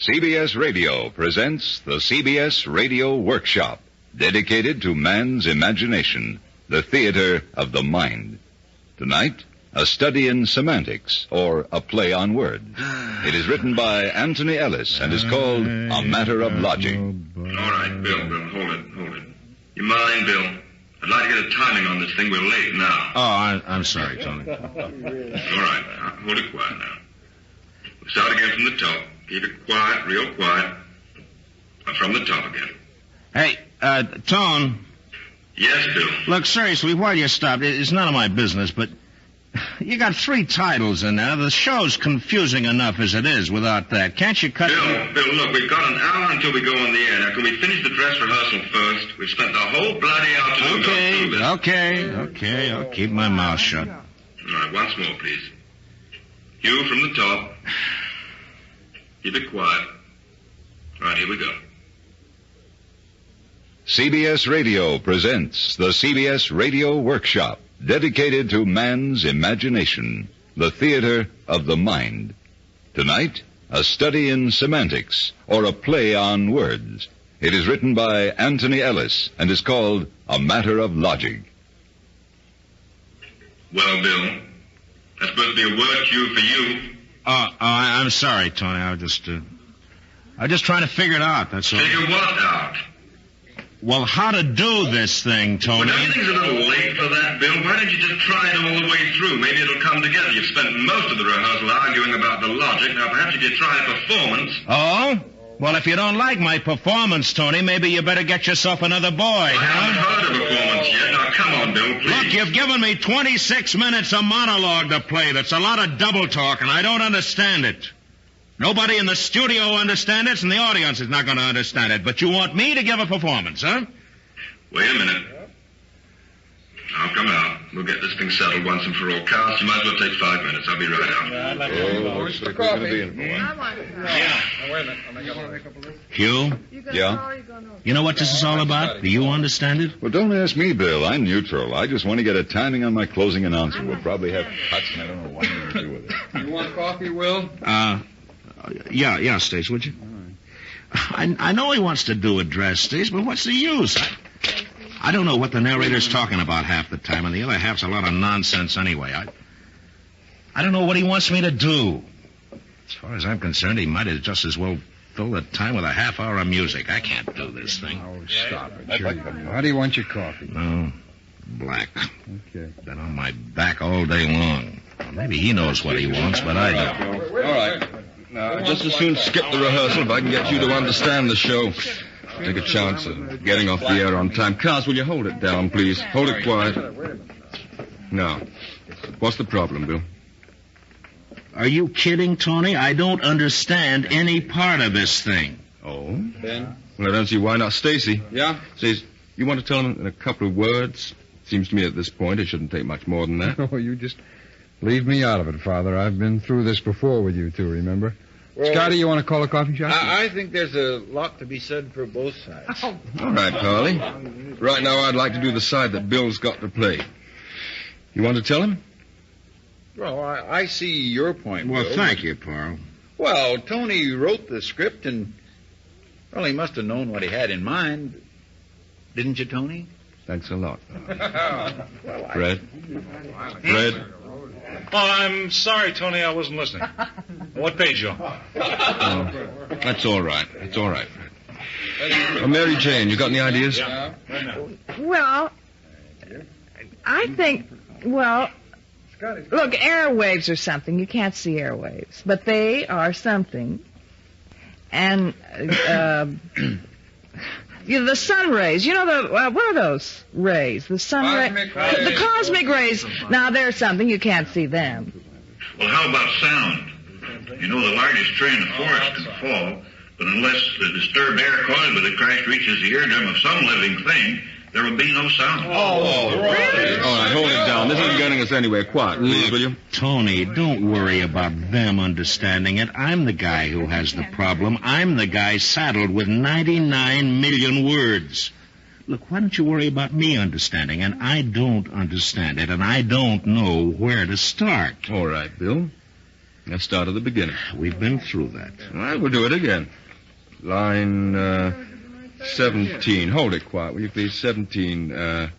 CBS Radio presents the CBS Radio Workshop, dedicated to man's imagination, the theater of the mind. Tonight, a study in semantics, or a play on words. It is written by Anthony Ellis and is called A Matter of Logic. All right, Bill, hold it. You mind, Bill? I'd like to get a timing on this thing. We're late now. Oh, I'm sorry, Tony. All right, now, hold it quiet now. We'll start again from the top. Keep it quiet, real quiet. From the top again. Hey, Tone. Yes, Bill. Look, seriously, while you stopped, it's none of my business, but you got 3 titles in there. The show's confusing enough as it is without that. Can't you cut... Bill, look, we've got an hour until we go on the air. Now, can we finish the dress rehearsal first? We've spent the whole bloody afternoon going through this. Okay. I'll keep my mouth shut. All right, once more, please. You from the top. Keep it quiet. All right, here we go. CBS Radio presents the CBS Radio Workshop, dedicated to man's imagination, the theater of the mind. Tonight, a study in semantics, or a play on words. It is written by Anthony Ellis and is called A Matter of Logic. Well, Bill, that's supposed to be a word cue for you. I'm sorry, Tony. I was just trying to figure it out, that's all. Figure what out? Well, how to do this thing, Tony. Well, don't you think it's a little late for that, Bill? Why don't you just try it all the way through? Maybe it'll come together. You've spent most of the rehearsal arguing about the logic. Now, perhaps if you try a performance... Oh? Well, if you don't like my performance, Tony, maybe you better get yourself another boy, I haven't heard a performance yet. Now, come on, Bill, please. Look, you've given me 26 minutes of monologue to play. That's a lot of double talk, and I don't understand it. Nobody in the studio understands it, and the audience is not going to understand it. But you want me to give a performance, huh? Wait a minute. I'll come out. We'll get this thing settled once and for all. Carl, you might as well take 5 minutes. I'll be right out. Where's the coffee? Hugh? Yeah? You know what this is all about? Do you understand it? Well, don't ask me, Bill. I'm neutral. I just want to get a timing on my closing announcement. We'll probably have cuts, and I don't know what I'm going to do with it. You want coffee, Will? Yeah, Stace, would you? I know he wants to do a dress, Stace, but what's the use? I don't know what the narrator's talking about half the time, and the other half's a lot of nonsense anyway. I don't know what he wants me to do. As far as I'm concerned, he might have just as well filled the time with a half hour of music. I can't do this thing. Oh, stop it. Sure. How do you want your coffee? No, black. Okay. Been on my back all day long. Well, maybe he knows what he wants, but I don't. All right. Now, just as soon skip the rehearsal if I can get you to understand the show. Take a chance of getting off the air on time. Cars, will you hold it down, please? Hold it quiet. Now, what's the problem, Bill? Are you kidding, Tony? I don't understand any part of this thing. Oh? Ben? Well, I don't see why not. Stacy. Yeah? Says, you want to tell him in a couple of words? Seems to me at this point it shouldn't take much more than that. Oh, you just leave me out of it, Father. I've been through this before with you two, remember? Well, Scotty, you want to call a coffee shop? I think there's a lot to be said for both sides. All right, Carly. Right now I'd like to do the side that Bill's got to play. You want to tell him? Well, I see your point, Well, Bill. thank you, Paul. Well, Tony wrote the script, and, well, he must have known what he had in mind. Didn't you, Tony? Thanks a lot. Well, Fred? Fred? Oh, I'm sorry, Tony. I wasn't listening. What page you on? That's all right. It's all right, Fred. Mary Jane, you got any ideas? Yeah, right now. Well, I think, look, airwaves are something. You can't see airwaves, but they are something. And the sun rays, what are those rays? The sun rays. The cosmic rays. Now, they're something. You can't see them. Well, how about sound? You know, the largest tree in the forest can fall, but unless the disturbed air caused by the crash reaches the eardrum of some living thing, there will be no sound. Really? All right, hold it down. This isn't getting us anywhere. Quiet, please, will you? Tony, don't worry about them understanding it. I'm the guy who has the problem. I'm the guy saddled with 99 million words. Look, why don't you worry about me understanding? And I don't understand it, and I don't know where to start. All right, Bill. Let's start at the beginning. We've been through that. All right, we'll do it again. Line 17. Hold it quiet, will you please? 17,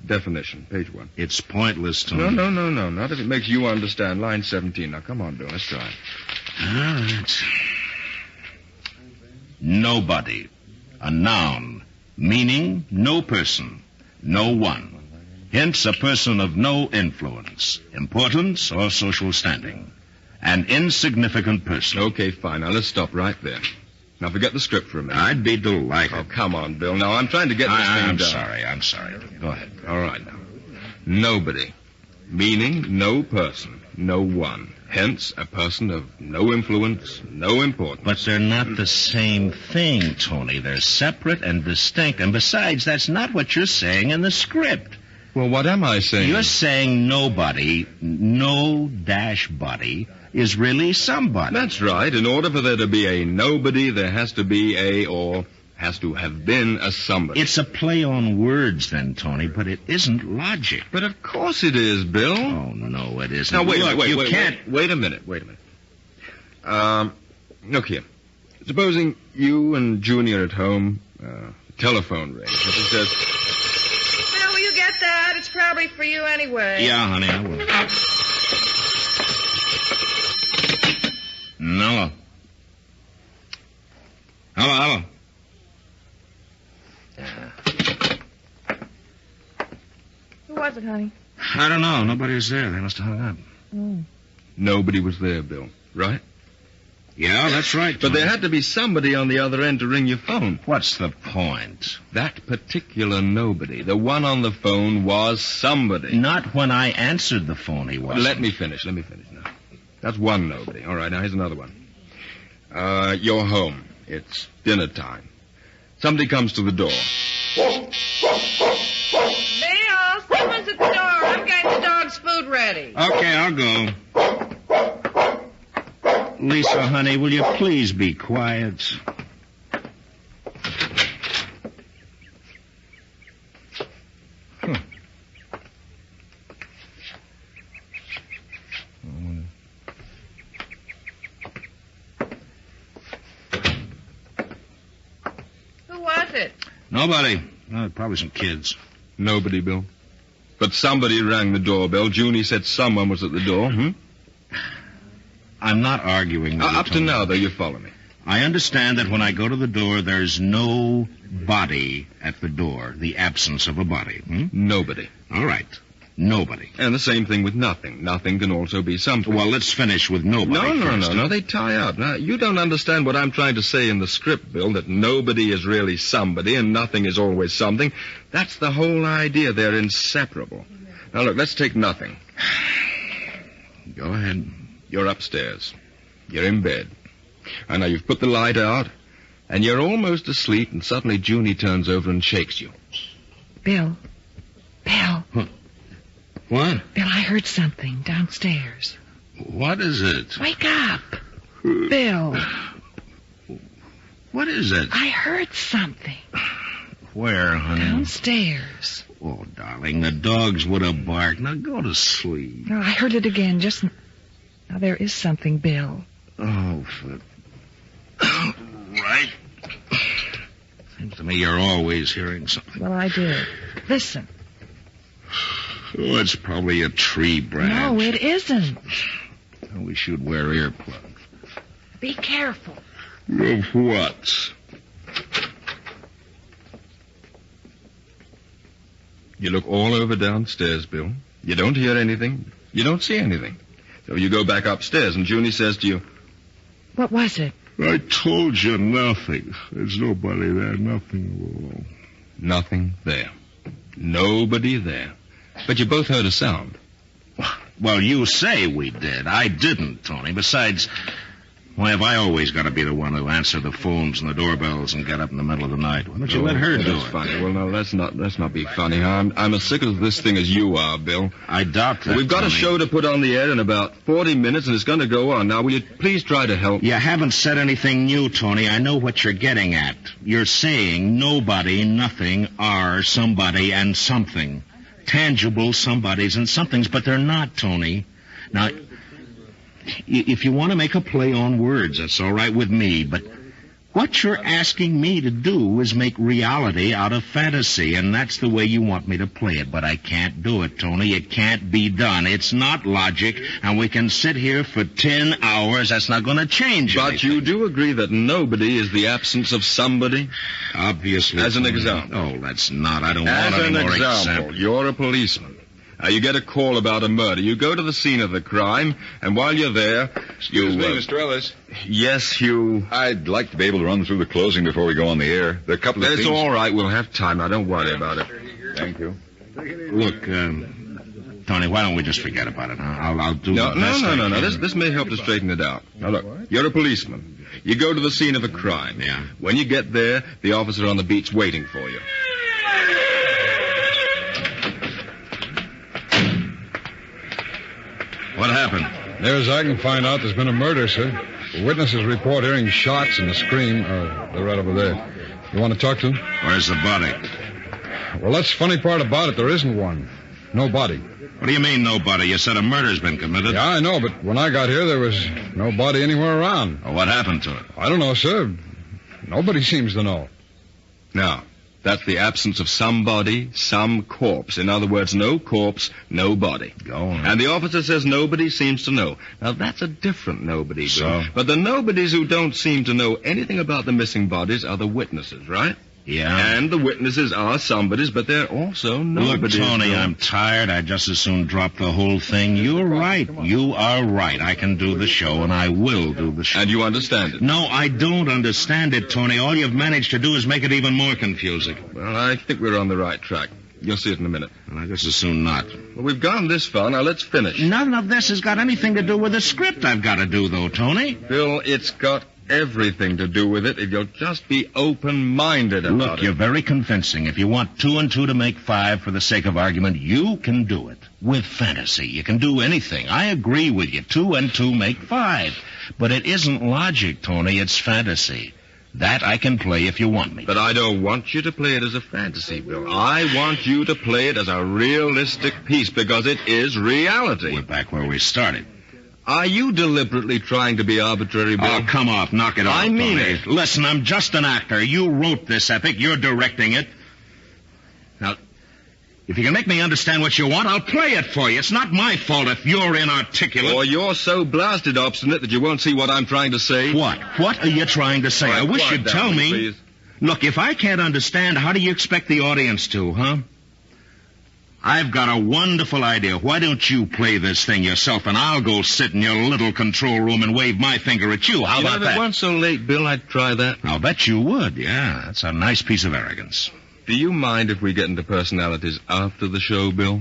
definition, page 1. It's pointless, Tony. No. Not if it makes you understand. Line 17. Now, come on, Bill. Let's try it. All right. Nobody. A noun. Meaning, no person. No one. Hence, a person of no influence, importance, or social standing. An insignificant person. Okay, fine. Now, let's stop right there. Now, forget the script for a minute. I'd be delighted. Oh, come on, Bill. Now, I'm trying to get this thing done. I'm sorry. Go ahead. All right, now. Nobody. Meaning, no person. No one. Hence, a person of no influence, no importance. But they're not the same thing, Tony. They're separate and distinct. And besides, that's not what you're saying in the script. Well, what am I saying? You're saying nobody, no dash body, is really somebody. That's right. In order for there to be a nobody, there has to be has to have been a somebody. It's a play on words then, Tony, but it isn't logic. But of course it is, Bill. Oh, no, it isn't. Now, wait a minute. Look here. Supposing you and Junior are at home, telephone rings. It says... Bill, will you get that? It's probably for you anyway. Yeah, honey, I will. No. Hello. Who was it, honey? I don't know. Nobody was there. They must have hung up. Oh. Nobody was there, Bill. Right? Yeah, that's right, Tony. But there had to be somebody on the other end to ring your phone. What's the point? That particular nobody, the one on the phone, was somebody. Not when I answered the phone, he wasn't. Let me finish now. That's one nobody. All right, now here's another one. You're home. It's dinner time. Somebody comes to the door. Bill, someone's at the door. I'm getting the dog's food ready. Okay, I'll go. Lisa, honey, will you please be quiet? Who was it? Nobody. Probably some kids. Nobody, Bill. But somebody rang the doorbell. Junie said someone was at the door. I'm not arguing with you, up to now, though, you follow me. I understand that when I go to the door, there's no body at the door. The absence of a body. Nobody. All right. Nobody. And the same thing with nothing. Nothing can also be something. Well, let's finish with nobody. No. They tie up. Now, you don't understand what I'm trying to say in the script, Bill, that nobody is really somebody and nothing is always something. That's the whole idea. They're inseparable. Now, look, let's take nothing. Go ahead. You're upstairs. You're in bed. And now you've put the light out, and you're almost asleep, and suddenly Junie turns over and shakes you. Bill. What? Bill, I heard something downstairs. What is it? Wake up. Bill. What is it? I heard something. Where, honey? Downstairs. Oh, darling, the dogs would have barked. Now go to sleep. No, I heard it again just... Now, there is something, Bill. Oh, right. Seems to me you're always hearing something. Well, I did. Listen. Oh, it's probably a tree branch. No, it isn't. We should wear earplugs. Be careful. Of what? You look all over downstairs, Bill. You don't hear anything. You don't see anything. So you go back upstairs, and Junie says to you... What was it? I told you nothing. There's nobody there, nothing at all. Nothing there. Nobody there. But you both heard a sound. Well, you say we did. I didn't, Tony. Besides, why have I always got to be the one who answer the phones and the doorbells and get up in the middle of the night? Why don't you let her do it? Funny. Well, no, let's not be funny, huh? I'm as sick of this thing as you are, Bill. I doubt that, We've got Tony. a show to put on the air in about 40 minutes, and it's going to go on. Now, will you please try to help? You haven't said anything new, Tony. I know what you're getting at. You're saying nobody, nothing, are somebody and something. Tangible somebodies and somethings, but they're not, Tony. Now, if you want to make a play on words, that's all right with me, but what you're asking me to do is make reality out of fantasy, and that's the way you want me to play it. But I can't do it, Tony. It can't be done. It's not logic, and we can sit here for 10 hours. That's not going to change anything. But you do agree that nobody is the absence of somebody? Obviously. As an Tony. example. Oh, that's not. I don't want As any an more example, examples. you're a policeman. You get a call about a murder. You go to the scene of the crime, and while you're there, Excuse me, Mr. Ellis. Yes, you... I'd like to be able to run through the closing before we go on the air. There are a couple of It's things... all right. We'll have time. Now, don't worry about it. Thank you. Look, Tony, why don't we just forget about it? Huh? I'll do No, the best I no. can. This may help to straighten it out. Now, look, you're a policeman. You go to the scene of a crime. Yeah. When you get there, the officer on the beat's waiting for you. What happened? Near as I can find out, there's been a murder, sir. The witnesses report hearing shots and a scream. They're right over there. You want to talk to them? Where's the body? Well, that's the funny part about it. There isn't one. No body. What do you mean, nobody? You said a murder's been committed. Yeah, I know, but when I got here, there was no body anywhere around. Well, what happened to it? I don't know, sir. Nobody seems to know. Now, that's the absence of somebody, some corpse. In other words, no corpse, no body. Go on. And the officer says nobody seems to know. Now, that's a different nobody, Bill. So? But the nobodies who don't seem to know anything about the missing bodies are the witnesses, right? Yeah. And the witnesses are somebodies, but they're also nobodies. Look, Tony, Bill. I'm tired. I'd just as soon drop the whole thing. You're right. You are right. I can do the show, and I will do the show. And you understand it? No, I don't understand it, Tony. All you've managed to do is make it even more confusing. Well, I think we're on the right track. You'll see it in a minute. And I just as soon not. Well, we've gone this far. Now, let's finish. None of this has got anything to do with the script I've got to do, though, Tony. Bill, it's got everything to do with it if you'll just be open-minded about Look, it. you're very convincing. If you want 2 and 2 to make 5 for the sake of argument, you can do it. With fantasy, you can do anything. I agree with you. 2 and 2 make 5. But it isn't logic, Tony. It's fantasy. That I can play if you want me. But I don't want you to play it as a fantasy, Bill. I want you to play it as a realistic piece because it is reality. We're back where we started. Are you deliberately trying to be arbitrary, Bill? Oh, come off. Knock it off, I mean Tony. it. Listen, I'm just an actor. You wrote this epic. You're directing it. Now, if you can make me understand what you want, I'll play it for you. It's not my fault if you're inarticulate. Or you're so blasted obstinate that you won't see what I'm trying to say. What? What are you trying to say? All right, I wish quiet you'd down, tell me. please. Look, if I can't understand, how do you expect the audience to, huh? I've got a wonderful idea. Why don't you play this thing yourself, and I'll go sit in your little control room and wave my finger at you. How about If it that? weren't so late, Bill, I'd try that. I'll bet you would, yeah. That's a nice piece of arrogance. Do you mind if we get into personalities after the show, Bill?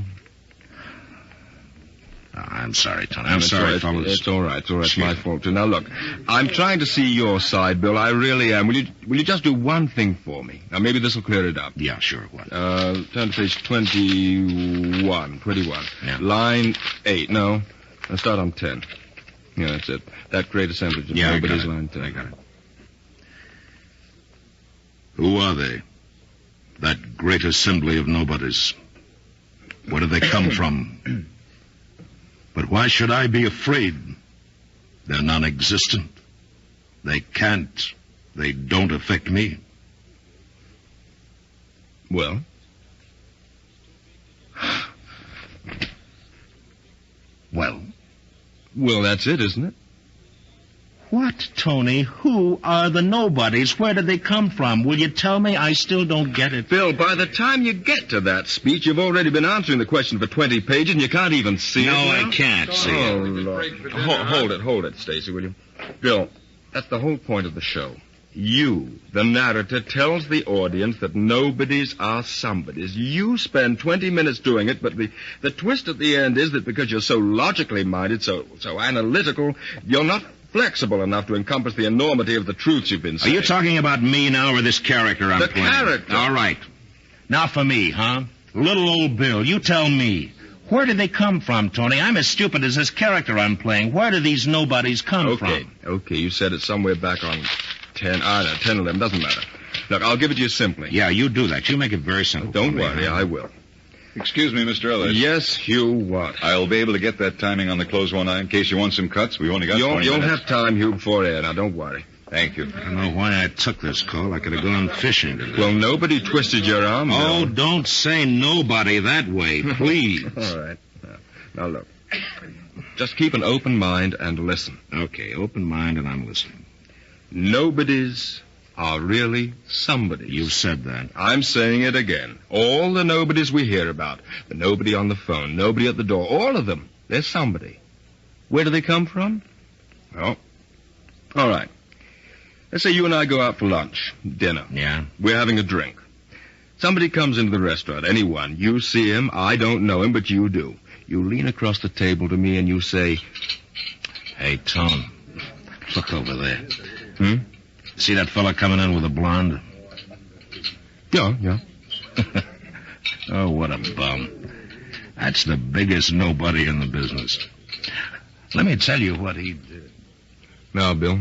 Oh, I'm sorry, Tony. I'm sorry, fellas. It's all right. It's all right. It's my fault, too. Now, look, I'm trying to see your side, Bill. I really am. Will you just do one thing for me? Now, maybe this will clear it up. Yeah, sure, what? Turn to page 21. Yeah. Line 8. No. Let's start on 10. Yeah, that's it. That great assemblage of Yeah, I nobody's got it. line 10. I got it. Who are they? That great assembly of nobodies. Where do they come from? But why should I be afraid? They're non-existent. They can't. They don't affect me. Well? Well, Well, that's it, isn't it? what, Tony? Who are the nobodies? Where did they come from? Will you tell me? I still don't get it. Bill, by the time you get to that speech, you've already been answering the question for 20 pages, and you can't even see No, it now. I can't see Oh, it. Lord. Hold it, Stacy, will you? Bill, that's the whole point of the show. You, the narrator, tells the audience that nobodies are somebodies. You spend 20 minutes doing it, but the twist at the end is that because you're so logically minded, so analytical, you're not flexible enough to encompass the enormity of the truths you've been Are saying. you talking about me now or this character I'm The playing? character. All right. Now for me, huh? Little old Bill, you tell me. Where did they come from, Tony? I'm as stupid as this character I'm playing. Where do these nobodies come from? Okay, you said it somewhere back on 10, 11, doesn't matter. Look, I'll give it to you simply. Yeah, you do that. You make it very simple. Don't for me, worry, huh? I will. Excuse me, Mr. Ellis. Yes, Hugh, what? I'll be able to get that timing on the close one eye in case you want some cuts. We've only got 20 minutes. You'll have time, Hugh, before air. Now, don't worry. Thank you. I don't know why I took this call. I could have gone fishing today. Well, nobody twisted your arm, Bill. Oh, don't say nobody that way, please. All right. Now, look. Just keep an open mind and listen. Okay, open mind and I'm listening. Nobodies are really somebodies. You've said that. I'm saying it again. All the nobodies we hear about, the nobody on the phone, nobody at the door, all of them, they're somebody. Where do they come from? Well, all right. Let's say you and I go out for lunch, dinner. Yeah? We're having a drink. Somebody comes into the restaurant, anyone. You see him, I don't know him, but you do. You lean across the table to me and you say, Hey, Tom, look over there. Hmm? See that fella coming in with a blonde? Yeah. Oh, what a bum. That's the biggest nobody in the business. Let me tell you what he did. Now, Bill,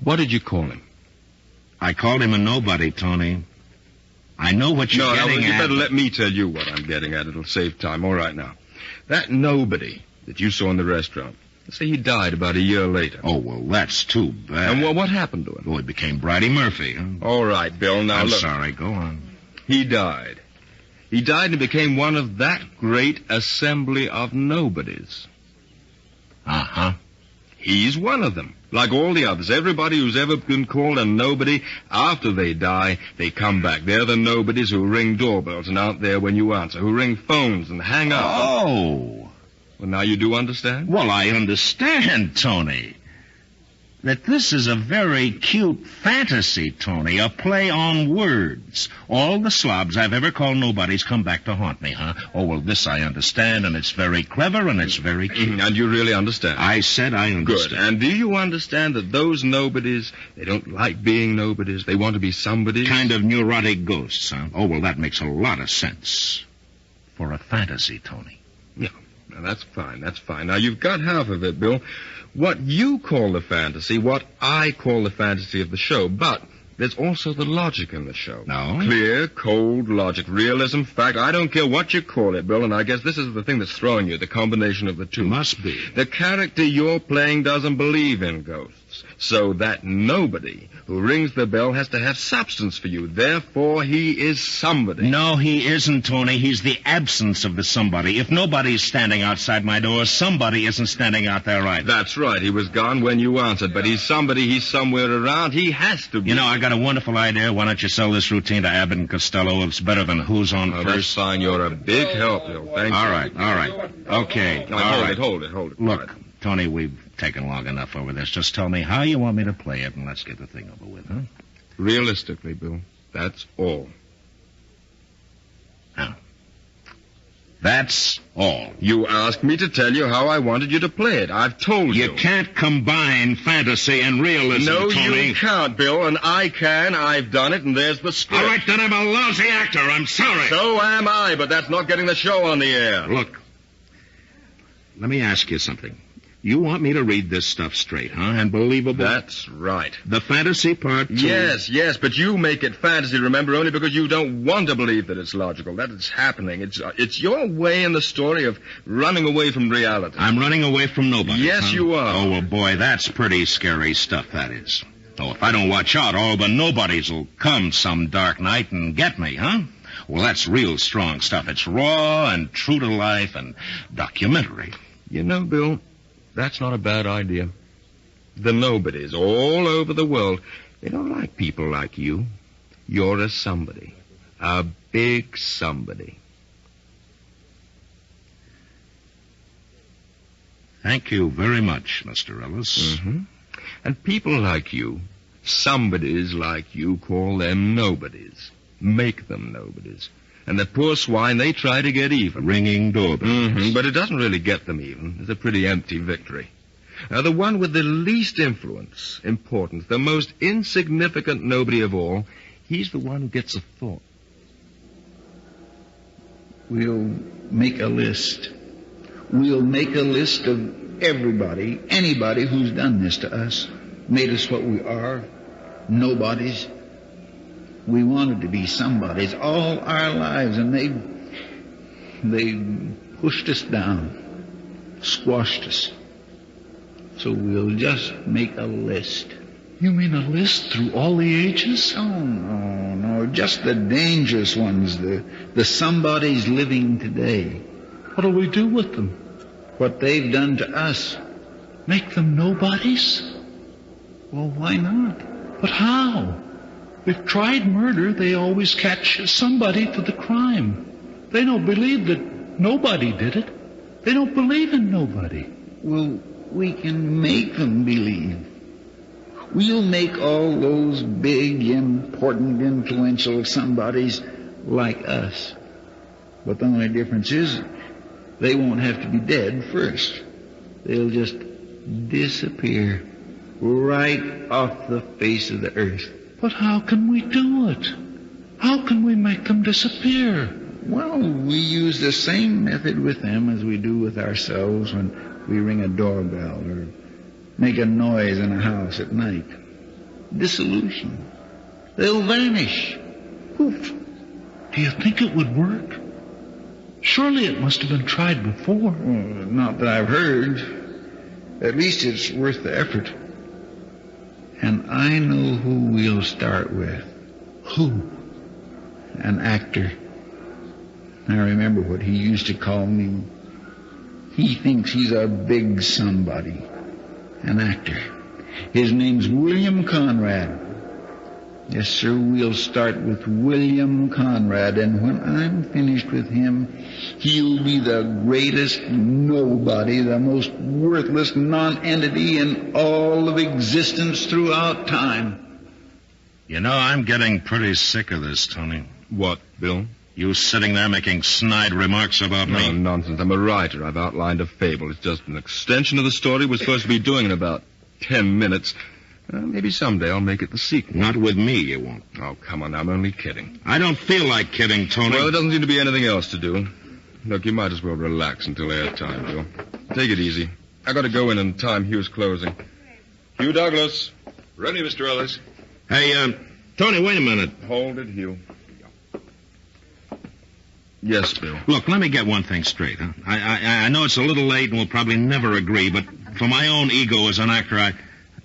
what did you call him? I called him a nobody, Tony. I know what you're getting you at. better let me tell you what I'm getting at. It'll save time. All right, now. That nobody that you saw in the restaurant, let's say he died about a year later. Oh, well, that's too bad. And what happened to him? Oh, he became Bridie Murphy. Huh? All right, Bill, now I'm look. sorry. Go on. He died. He died and became one of that great assembly of nobodies. Uh-huh. He's one of them. Like all the others. Everybody who's ever been called a nobody, after they die, they come back. They're the nobodies who ring doorbells and aren't there when you answer, who ring phones and hang up. Oh. Well, now you do understand? Well, I understand, Tony. That this is a very cute fantasy, Tony, a play on words. All the slobs I've ever called nobodies come back to haunt me, huh? Oh, well, this I understand, and it's very clever, and it's very cute. And you really understand? I said I understand. Good. And do you understand that those nobodies, they don't like being nobodies, they want to be somebody? Kind of neurotic ghosts, huh? Oh, well, that makes a lot of sense. For a fantasy, Tony. Yeah. Now, that's fine. Now, you've got half of it, Bill. What you call the fantasy, what I call the fantasy of the show. But there's also the logic in the show. No? Clear, cold logic, realism, fact. I don't care what you call it, Bill, and I guess this is the thing that's throwing you, the combination of the two. Must be. The character you're playing doesn't believe in ghosts. So that nobody who rings the bell has to have substance for you. Therefore, he is somebody. No, he isn't, Tony. He's the absence of the somebody. If nobody's standing outside my door, somebody isn't standing out there either. That's right. He was gone when you answered, but he's somebody. He's somewhere around. He has to be. You know, I got a wonderful idea. Why don't you sell this routine to Abbott and Costello? It's better than Who's on That's First. fine. You're a big help, Bill. Thank you. All right. Okay. Now, all right. Hold it. Look, Tony, we've taken long enough over this. Just tell me how you want me to play it, and let's get the thing over with, huh? Realistically, Bill, that's all. Now, that's all. You asked me to tell you how I wanted you to play it. I've told you. You can't combine fantasy and realism, No, Tony. you can't, Bill, and I can. I've done it, and there's the script. All right, then I'm a lousy actor. I'm sorry. So am I, but that's not getting the show on the air. Look, let me ask you something. You want me to read this stuff straight, huh? And believable? That's right. The fantasy part, too? Yes, but you make it fantasy, remember, only because you don't want to believe that it's logical, that it's happening. It's your way in the story of running away from reality. I'm running away from nobody. Yes, huh? you are. Oh, well, boy, that's pretty scary stuff, that is. Oh, if I don't watch out, all the nobodies will come some dark night and get me, huh? Well, that's real strong stuff. It's raw and true to life and documentary. You know, Bill, that's not a bad idea. The nobodies all over the world, they don't like people like you. You're a somebody. A big somebody. Thank you very much, Mr. Ellis. Mm-hmm. And people like you, somebodies like you, call them nobodies. Make them nobodies. And the poor swine, they try to get even. Ringing doorbells. Mm-hmm, but it doesn't really get them even. It's a pretty empty victory. Now, the one with the least influence, importance, the most insignificant nobody of all, he's the one who gets a thought. We'll make a list. We'll make a list of everybody, anybody who's done this to us, made us what we are, nobodies. We wanted to be somebodies all our lives, and They pushed us down, squashed us. So we'll just make a list. You mean a list through all the ages? Oh, no, just the dangerous ones, the somebodies living today. What'll we do with them? What they've done to us. Make them nobodies? Well, why not? But how? If tried murder, they always catch somebody for the crime. They don't believe that nobody did it. They don't believe in nobody. Well, we can make them believe. We'll make all those big, important, influential somebodies like us. But the only difference is they won't have to be dead first. They'll just disappear right off the face of the earth. But how can we do it? How can we make them disappear? Well, we use the same method with them as we do with ourselves when we ring a doorbell or make a noise in a house at night. Dissolution. They'll vanish. Poof. Do you think it would work? Surely it must have been tried before. Well, not that I've heard. At least it's worth the effort. And I know who we'll start with. Who? An actor. I remember what he used to call me. He thinks he's a big somebody. An actor. His name's William Conrad. Yes, sir, we'll start with William Conrad, and when I'm finished with him, he'll be the greatest nobody, the most worthless non-entity in all of existence throughout time. You know, I'm getting pretty sick of this, Tony. What, Bill? You sitting there making snide remarks about me. No, nonsense. I'm a writer. I've outlined a fable. It's just an extension of the story we're supposed to be doing in about 10 minutes. Maybe someday I'll make it the sequel. Not with me, you won't. Oh, come on, I'm only kidding. I don't feel like kidding, Tony. Well, there doesn't seem to be anything else to do. Look, you might as well relax until airtime, Bill. Take it easy. I got to go in and time Hugh's closing. Hugh Douglas. Ready, Mr. Ellis. Hey, Tony, wait a minute. Hold it, Hugh. Yes, Bill. Look, let me get one thing straight, huh? I know it's a little late and we'll probably never agree, but for my own ego as an actor,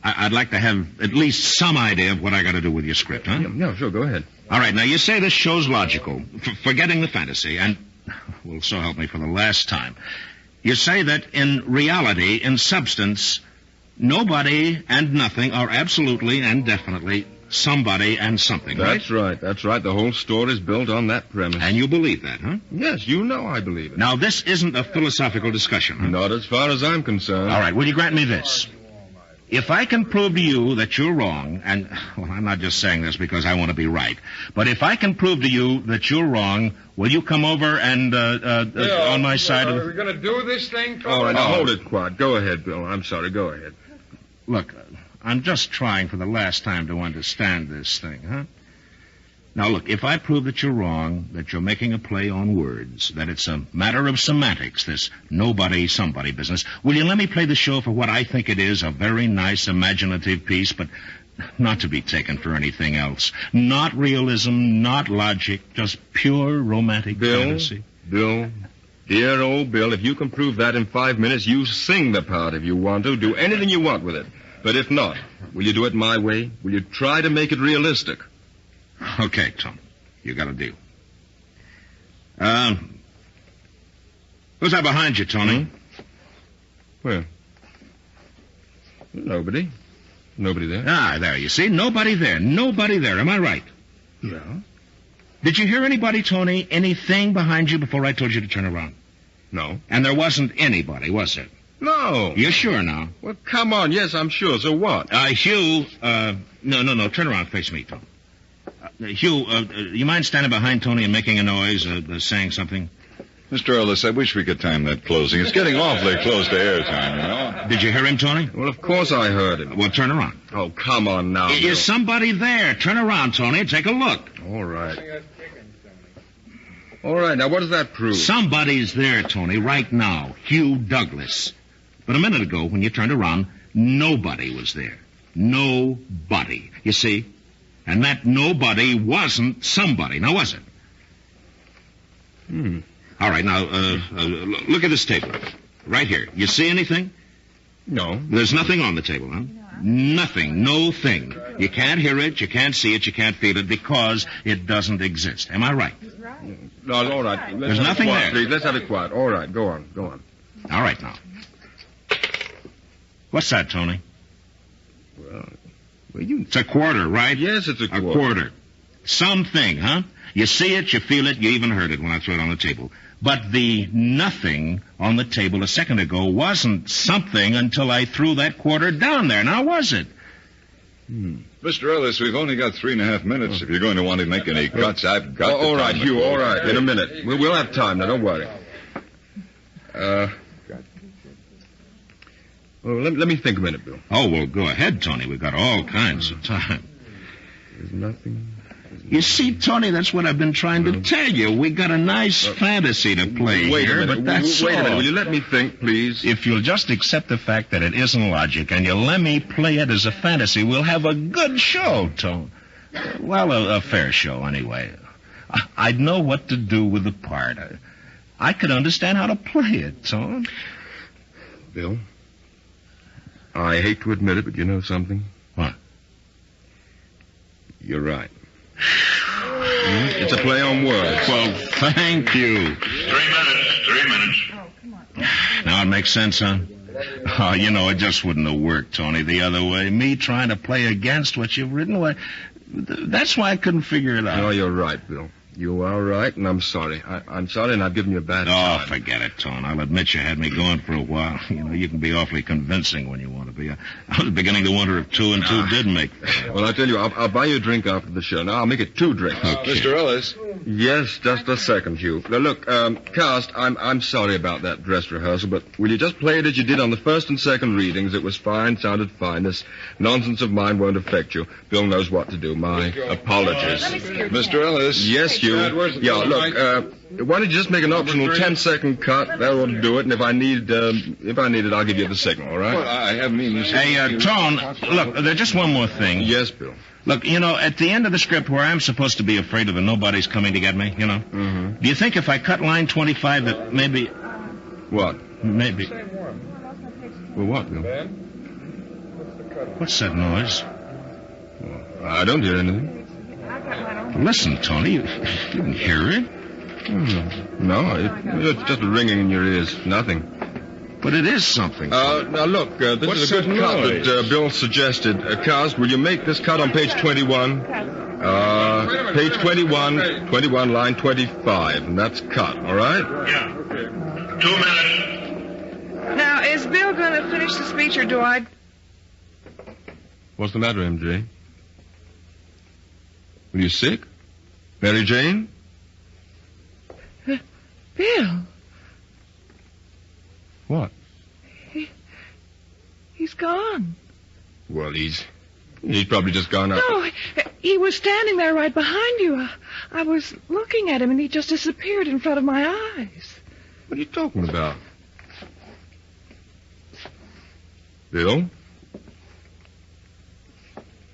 I'd like to have at least some idea of what I got to do with your script, huh? Yeah, sure, go ahead. All right, now you say this show's logical, forgetting the fantasy, and, well, so help me for the last time. You say that in reality, in substance, nobody and nothing are absolutely and definitely somebody and something, right? That's right. The whole story's built on that premise. And you believe that, huh? Yes, you know I believe it. Now, this isn't a philosophical discussion, huh? Not as far as I'm concerned. All right, will you grant me this? If I can prove to you that you're wrong, and, well, I'm not just saying this because I want to be right, but if I can prove to you that you're wrong, will you come over and, on my side of the... Are we going to do this thing, Tony? All right, now hold it quiet. Go ahead, Bill. I'm sorry, go ahead. Look, I'm just trying for the last time to understand this thing, huh? Now, look, if I prove that you're wrong, that you're making a play on words, that it's a matter of semantics, this nobody-somebody business, will you let me play the show for what I think it is, a very nice, imaginative piece, but not to be taken for anything else. Not realism, not logic, just pure romantic fantasy. Bill, dear old Bill, if you can prove that in 5 minutes, you sing the part if you want to. Do anything you want with it. But if not, will you do it my way? Will you try to make it realistic? Okay, Tom. You got a deal. Who's that behind you, Tony? Where? Nobody. Nobody there. Ah, there, you see? Nobody there. Nobody there. Am I right? Yeah. Did you hear anybody, Tony, anything behind you before I told you to turn around? No. And there wasn't anybody, was there? No. You're sure now? Well, come on. Yes, I'm sure. So what? Hugh, no. Turn around. Face me, Tom. Hugh, you mind standing behind Tony and making a noise, saying something? Mr. Ellis, I wish we could time that closing. It's getting awfully close to airtime, you know. Did you hear him, Tony? Well, of course I heard him. Well, turn around. Oh, come on now. Is somebody there? Turn around, Tony. Take a look. All right. All right, now what does that prove? Somebody's there, Tony, right now. Hugh Douglas. But a minute ago, when you turned around, nobody was there. Nobody. You see? And that nobody wasn't somebody. Now, was it? All right, now, look at this table. Right here. You see anything? No. There's nothing on the table, huh? Nothing. No thing. You can't hear it, you can't see it, you can't feel it because it doesn't exist. Am I right? No, all right. There's nothing there. Please, let's have it quiet. All right, go on. All right, now. What's that, Tony? Well, It's a quarter, right? Yes, it's a quarter. A quarter. Something, huh? You see it, you feel it, you even heard it when I threw it on the table. But the nothing on the table a second ago wasn't something until I threw that quarter down there. Now, was it? Mr. Ellis, we've only got 3.5 minutes. If you're going to want to make any cuts, I've got all right, time. Hugh, all right. In a minute. We'll have time now, don't worry. Well, let me think a minute, Bill. Oh, well, go ahead, Tony. We've got all kinds of time. There's nothing. You see, Tony, that's what I've been trying to tell you. We got a nice fantasy to play Wait here, a minute. but that's Wait a minute. all. Will you let me think, please? If you'll just accept the fact that it isn't logic and you'll let me play it as a fantasy, we'll have a good show, Tony. Well, a fair show, anyway. I'd know what to do with the part. I could understand how to play it, Tony. Bill, I hate to admit it, but you know something? What? You're right. It's a play on words. Well, thank you. 3 minutes. Now it makes sense, huh? Oh, you know, it just wouldn't have worked, Tony, the other way. Me trying to play against what you've written, well, that's why I couldn't figure it out. No, you're right, Bill. You are right, and I'm sorry. I'm sorry, and I've given you a bad time. Oh, forget it, Tone. I'll admit you had me going for a while. You know, you can be awfully convincing when you want to be. I was beginning to wonder if 2 and 2 did make. Well, I tell you, I'll buy you a drink after the show. Now, I'll make it 2 drinks. Okay. Mr. Ellis. Yes, just a second, Hugh. Now, look, Cast, I'm sorry about that dress rehearsal, but will you just play it as you did on the first and second readings? It was fine, sounded fine. This nonsense of mine won't affect you. Bill knows what to do. My apologies. Mr. Ellis. Yes, Hugh. Yeah, look, why don't you just make an optional 10-second cut? That ought to do it, and if I need it, I'll give you the signal, all right? Well, I haven't even seen... Hey, Tone, look, there's just one more thing. Yes, Bill. Look, you know, at the end of the script where I'm supposed to be afraid of the nobody's coming to get me, you know, do you think if I cut line 25 that maybe... What? Maybe... Well, what, Bill? What's that noise? I don't hear anything. Listen, Tony, you didn't hear it? No, it's just a ringing in your ears. Nothing. But it is something. Now, look, this What's is a good that cut noise? that Bill suggested. Cast, will you make this cut on page 21? Page 21, line 25, and that's cut, all right? Yeah. 2 minutes. Now, is Bill going to finish the speech, or do I... What's the matter, MJ? Are you sick? Mary Jane? Bill, What? he's gone. Well, he's probably just gone out. No, he was standing there right behind you. I was looking at him, and he just disappeared in front of my eyes. What are you talking about? Bill?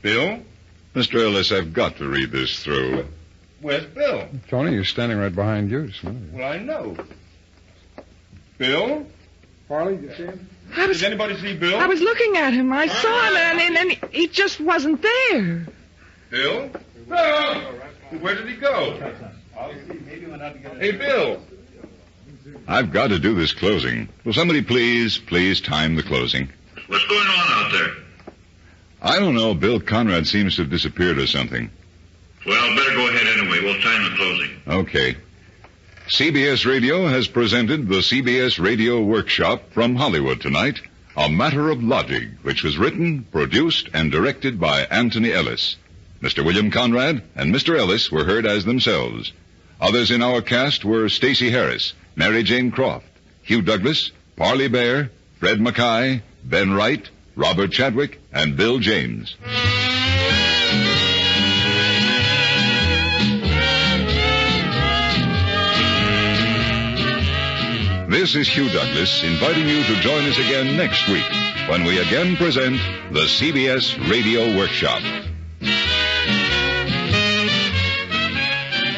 Bill? Mr. Ellis, I've got to read this through. Where's Bill? Tony, you're standing right behind you. Well, I know. Bill? Farley, did you see him? Did anybody see Bill? I was looking at him. I saw him, and he just wasn't there. Bill? Bill? Where did he go? Hey, Bill. I've got to do this closing. Will somebody please time the closing? What's going on out there? I don't know. Bill Conrad seems to have disappeared or something. Well, better go ahead anyway. We'll time the closing. Okay. CBS Radio has presented the CBS Radio Workshop from Hollywood tonight, A Matter of Logic, which was written, produced, and directed by Anthony Ellis. Mr. William Conrad and Mr. Ellis were heard as themselves. Others in our cast were Stacey Harris, Mary Jane Croft, Hugh Douglas, Parley Bear, Fred Mackay, Ben Wright, Robert Chadwick, and Bill James. This is Hugh Douglas inviting you to join us again next week when we again present the CBS Radio Workshop.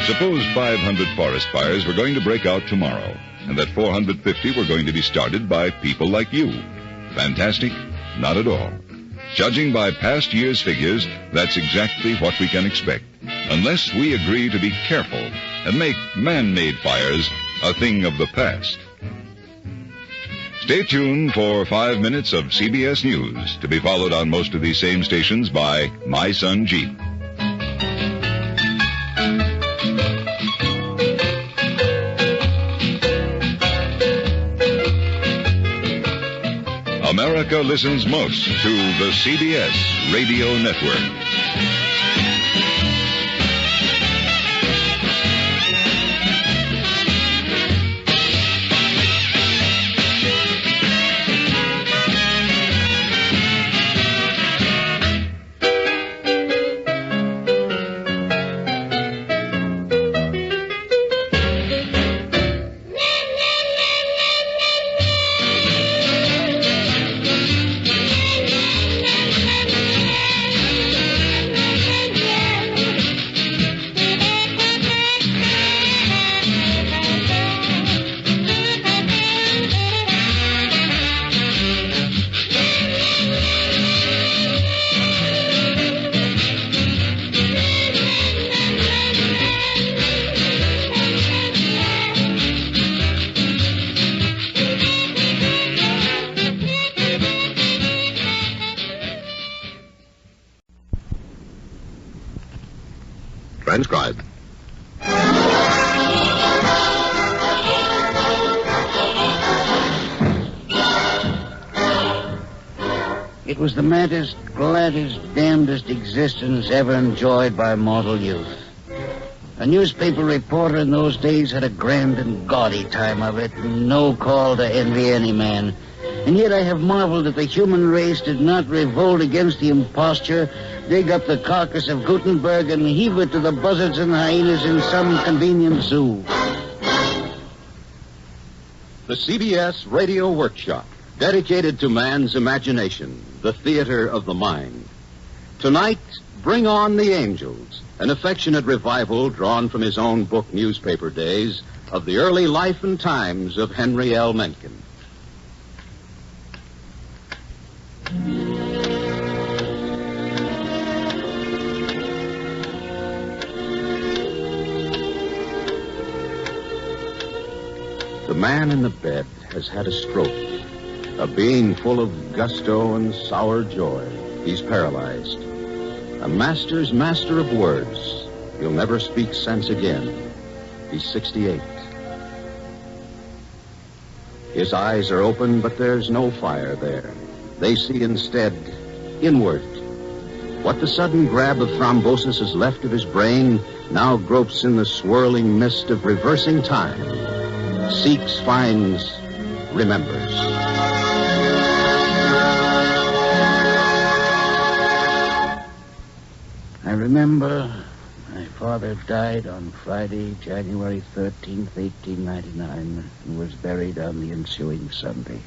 Suppose 500 forest fires were going to break out tomorrow, and that 450 were going to be started by people like you. Fantastic? Not at all. Judging by past year's figures, that's exactly what we can expect, unless we agree to be careful and make man-made fires a thing of the past. Stay tuned for 5 minutes of CBS News, to be followed on most of these same stations by My Son Jeep. America listens most to the CBS Radio Network. Transcribed. It was the maddest, gladdest, damnedest existence ever enjoyed by mortal youth. A newspaper reporter in those days had a grand and gaudy time of it, and no call to envy any man. And yet I have marveled that the human race did not revolt against the imposture, dig up the carcass of Gutenberg, and heave it to the buzzards and hyenas in some convenient zoo. The CBS Radio Workshop, dedicated to man's imagination, the theater of the mind. Tonight, Bring On the Angels, an affectionate revival drawn from his own book newspaper days of the early life and times of Henry L. Mencken. The man in the bed has had a stroke, a being full of gusto and sour joy. He's paralyzed. A master's master of words. He'll never speak sense again. He's 68. His eyes are open, but there's no fire there. They see instead inward. What the sudden grab of thrombosis has left of his brain now gropes in the swirling mist of reversing time. Seeks, finds, remembers. I remember my father died on Friday, January 13th, 1899, and was buried on the ensuing Sunday.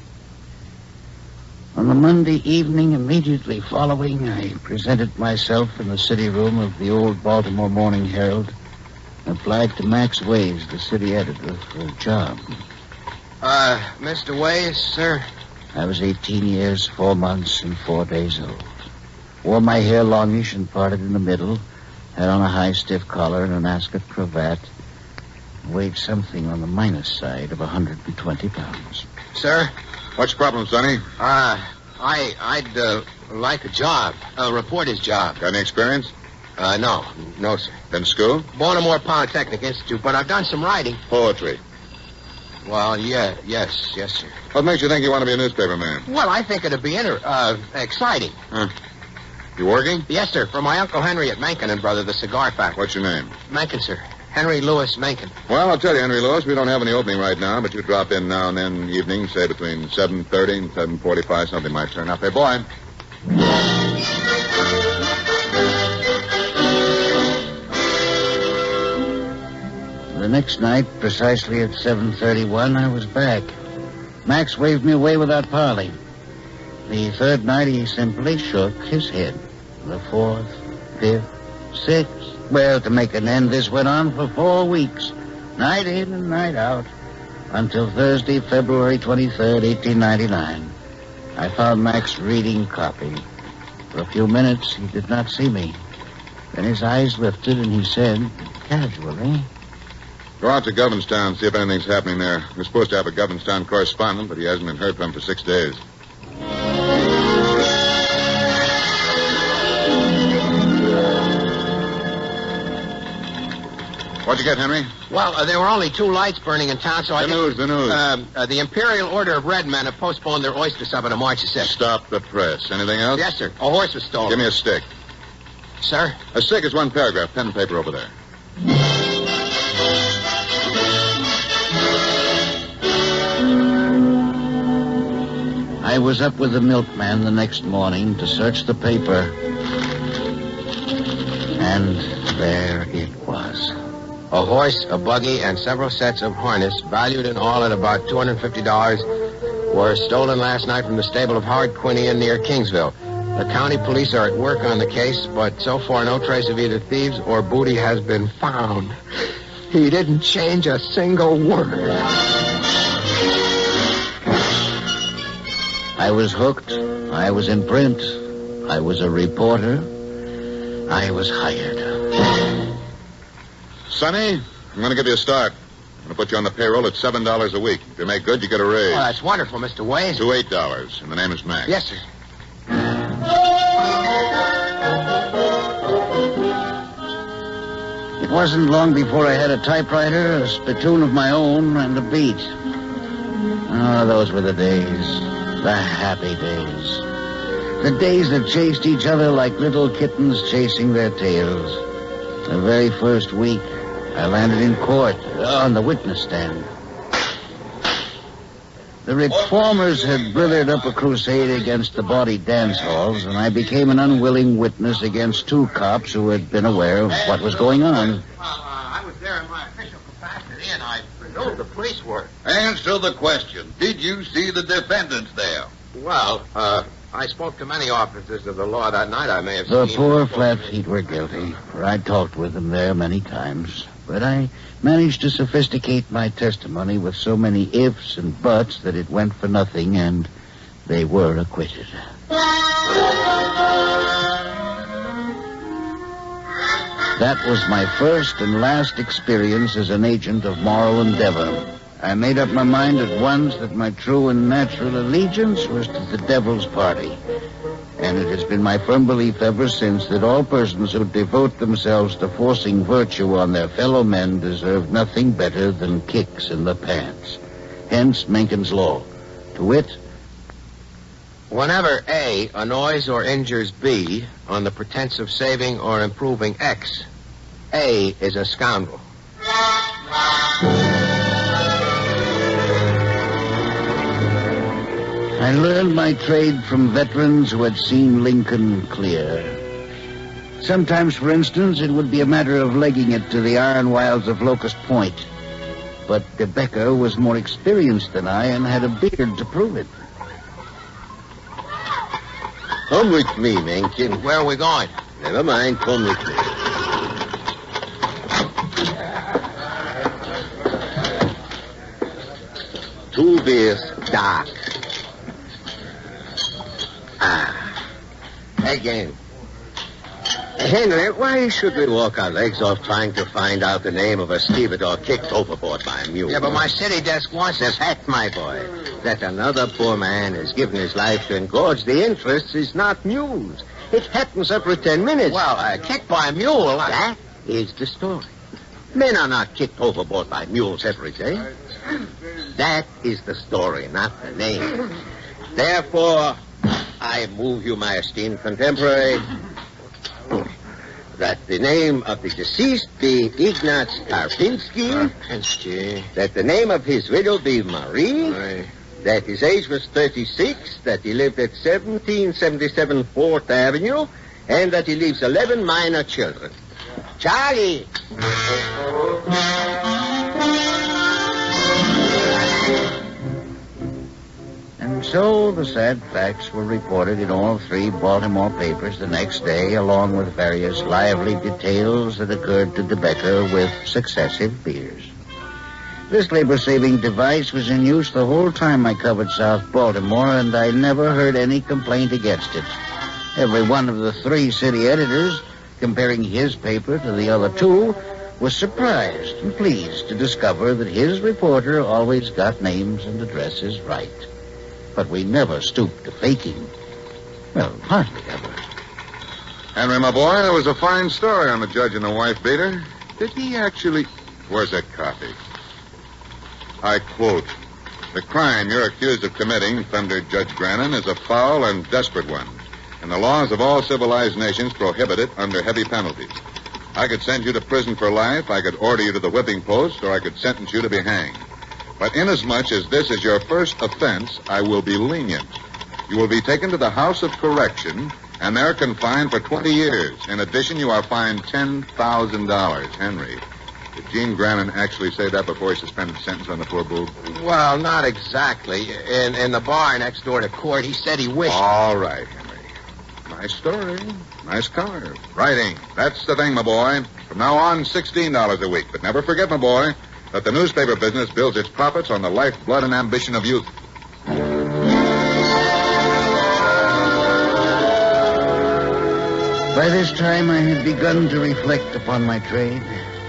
On the Monday evening immediately following, I presented myself in the city room of the old Baltimore Morning Herald and applied to Max Ways, the city editor, for a job. Mr. Ways, sir? I was 18 years, 4 months, and 4 days old. Wore my hair longish and parted in the middle, had on a high stiff collar and an ascot cravat, weighed something on the minus side of 120 pounds. Sir? What's your problem, Sonny? I'd like a job, a reporter's job. Got any experience? No, sir. Been to school? Baltimore Polytechnic Institute, but I've done some writing. Poetry. Well, yes, sir. What makes you think you want to be a newspaper man? Well, I think it'd be exciting. Huh. You working? Yes, sir, for my Uncle Henry at Mencken and Brother, the cigar factory. What's your name? Mencken, sir. Henry Louis Mencken. Well, I'll tell you, Henry Louis, we don't have any opening right now, but you drop in now and then evening, say between 7:30 and 7:45, something might turn up. Hey, boy. The next night, precisely at 7:31, I was back. Max waved me away without parley. The third night, he simply shook his head. The fourth, fifth, sixth, Well, to make an end, this went on for 4 weeks, night in and night out, until Thursday, February 23rd, 1899. I found Max reading copy. For a few minutes, he did not see me. Then his eyes lifted, and he said, casually, Go out to Governorstown, see if anything's happening there. We're supposed to have a Governorstown correspondent, but he hasn't been heard from for 6 days. What'd you get, Henry? Well, there were only 2 lights burning in town, so The news. The Imperial Order of Red Men have postponed their oyster supper to March the 6th. Stop the press. Anything else? Yes, sir. A horse was stolen. Give me a stick. Sir? A stick is 1 paragraph. Pen and paper over there. I was up with the milkman the next morning to search the paper. And there it was. A horse, a buggy, and several sets of harness, valued in all at about $250, were stolen last night from the stable of Howard Quinian near Kingsville. The county police are at work on the case, but so far no trace of either thieves or booty has been found. He didn't change a single word. I was hooked. I was in print. I was a reporter. I was hired. Sonny, I'm going to give you a start. I'm going to put you on the payroll at $7 a week. If you make good, you get a raise. Oh, that's wonderful, Mr. Wayne. To $8, and the name is Max. Yes, sir. It wasn't long before I had a typewriter, a spittoon of my own, and a beat. Oh, those were the days. The happy days. The days that chased each other like little kittens chasing their tails. The very first week, I landed in court on the witness stand. The reformers had blithered up a crusade against the bawdy dance halls, and I became an unwilling witness against 2 cops who had been aware of what was going on. I was there in my official capacity, and I presume the police were. Answer the question. Did you see the defendants there? Well, I spoke to many officers of the law that night. I may have The seen... poor flat feet were guilty, for I talked with them there many times. But I managed to sophisticate my testimony with so many ifs and buts that it went for nothing, and they were acquitted. That was my first and last experience as an agent of moral endeavor. I made up my mind at once that my true and natural allegiance was to the devil's party. And it has been my firm belief ever since that all persons who devote themselves to forcing virtue on their fellow men deserve nothing better than kicks in the pants. Hence Mencken's law. To wit, whenever A annoys or injures B on the pretense of saving or improving X, A is a scoundrel. I learned my trade from veterans who had seen Lincoln clear. Sometimes, for instance, it would be a matter of legging it to the iron wilds of Locust Point. But De Becker was more experienced than I and had a beard to prove it. Come with me, Mencken. Where are we going? Never mind, come with me. Two beers, dark. Again. Henry, why should we walk our legs off trying to find out the name of a stevedore kicked overboard by a mule? Yeah, but my city desk wants The fact, my boy, that another poor man has given his life to engorge the interests is not news. It happens every 10 minutes. Well, kicked by a mule. That is the story. Men are not kicked overboard by mules every day. That is the story, not the name. Therefore, I move you, my esteemed contemporary, that the name of the deceased be Ignaz Karpinski. That the name of his widow be Marie. That his age was 36. That he lived at 1777 4th Avenue. And that he leaves 11 minor children. Charlie! And And so the sad facts were reported in all 3 Baltimore papers the next day, along with various lively details that occurred to DeBecker with successive beers. This labor-saving device was in use the whole time I covered South Baltimore, and I never heard any complaint against it. Every one of the 3 city editors, comparing his paper to the other 2, was surprised and pleased to discover that his reporter always got names and addresses right. But we never stooped to faking. Well, hardly ever. Henry, my boy, there was a fine story on the judge and the wife beater. Did he actually... Where's that copy? I quote, "The crime you're accused of committing," thundered Judge Grannon, "is a foul and desperate one, and the laws of all civilized nations prohibit it under heavy penalties. I could send you to prison for life, I could order you to the whipping post, or I could sentence you to be hanged. But inasmuch as this is your first offense, I will be lenient. You will be taken to the House of Correction and there confined for 20 years. In addition, you are fined $10,000. Henry, did Gene Grannon actually say that before he suspended the sentence on the poor boob? Well, not exactly. In the bar next door to court, he said he wished... All right, Henry. Nice story. Nice color. Writing. That's the thing, my boy. From now on, $16 a week. But never forget, my boy, that the newspaper business builds its profits on the lifeblood and ambition of youth. By this time, I had begun to reflect upon my trade.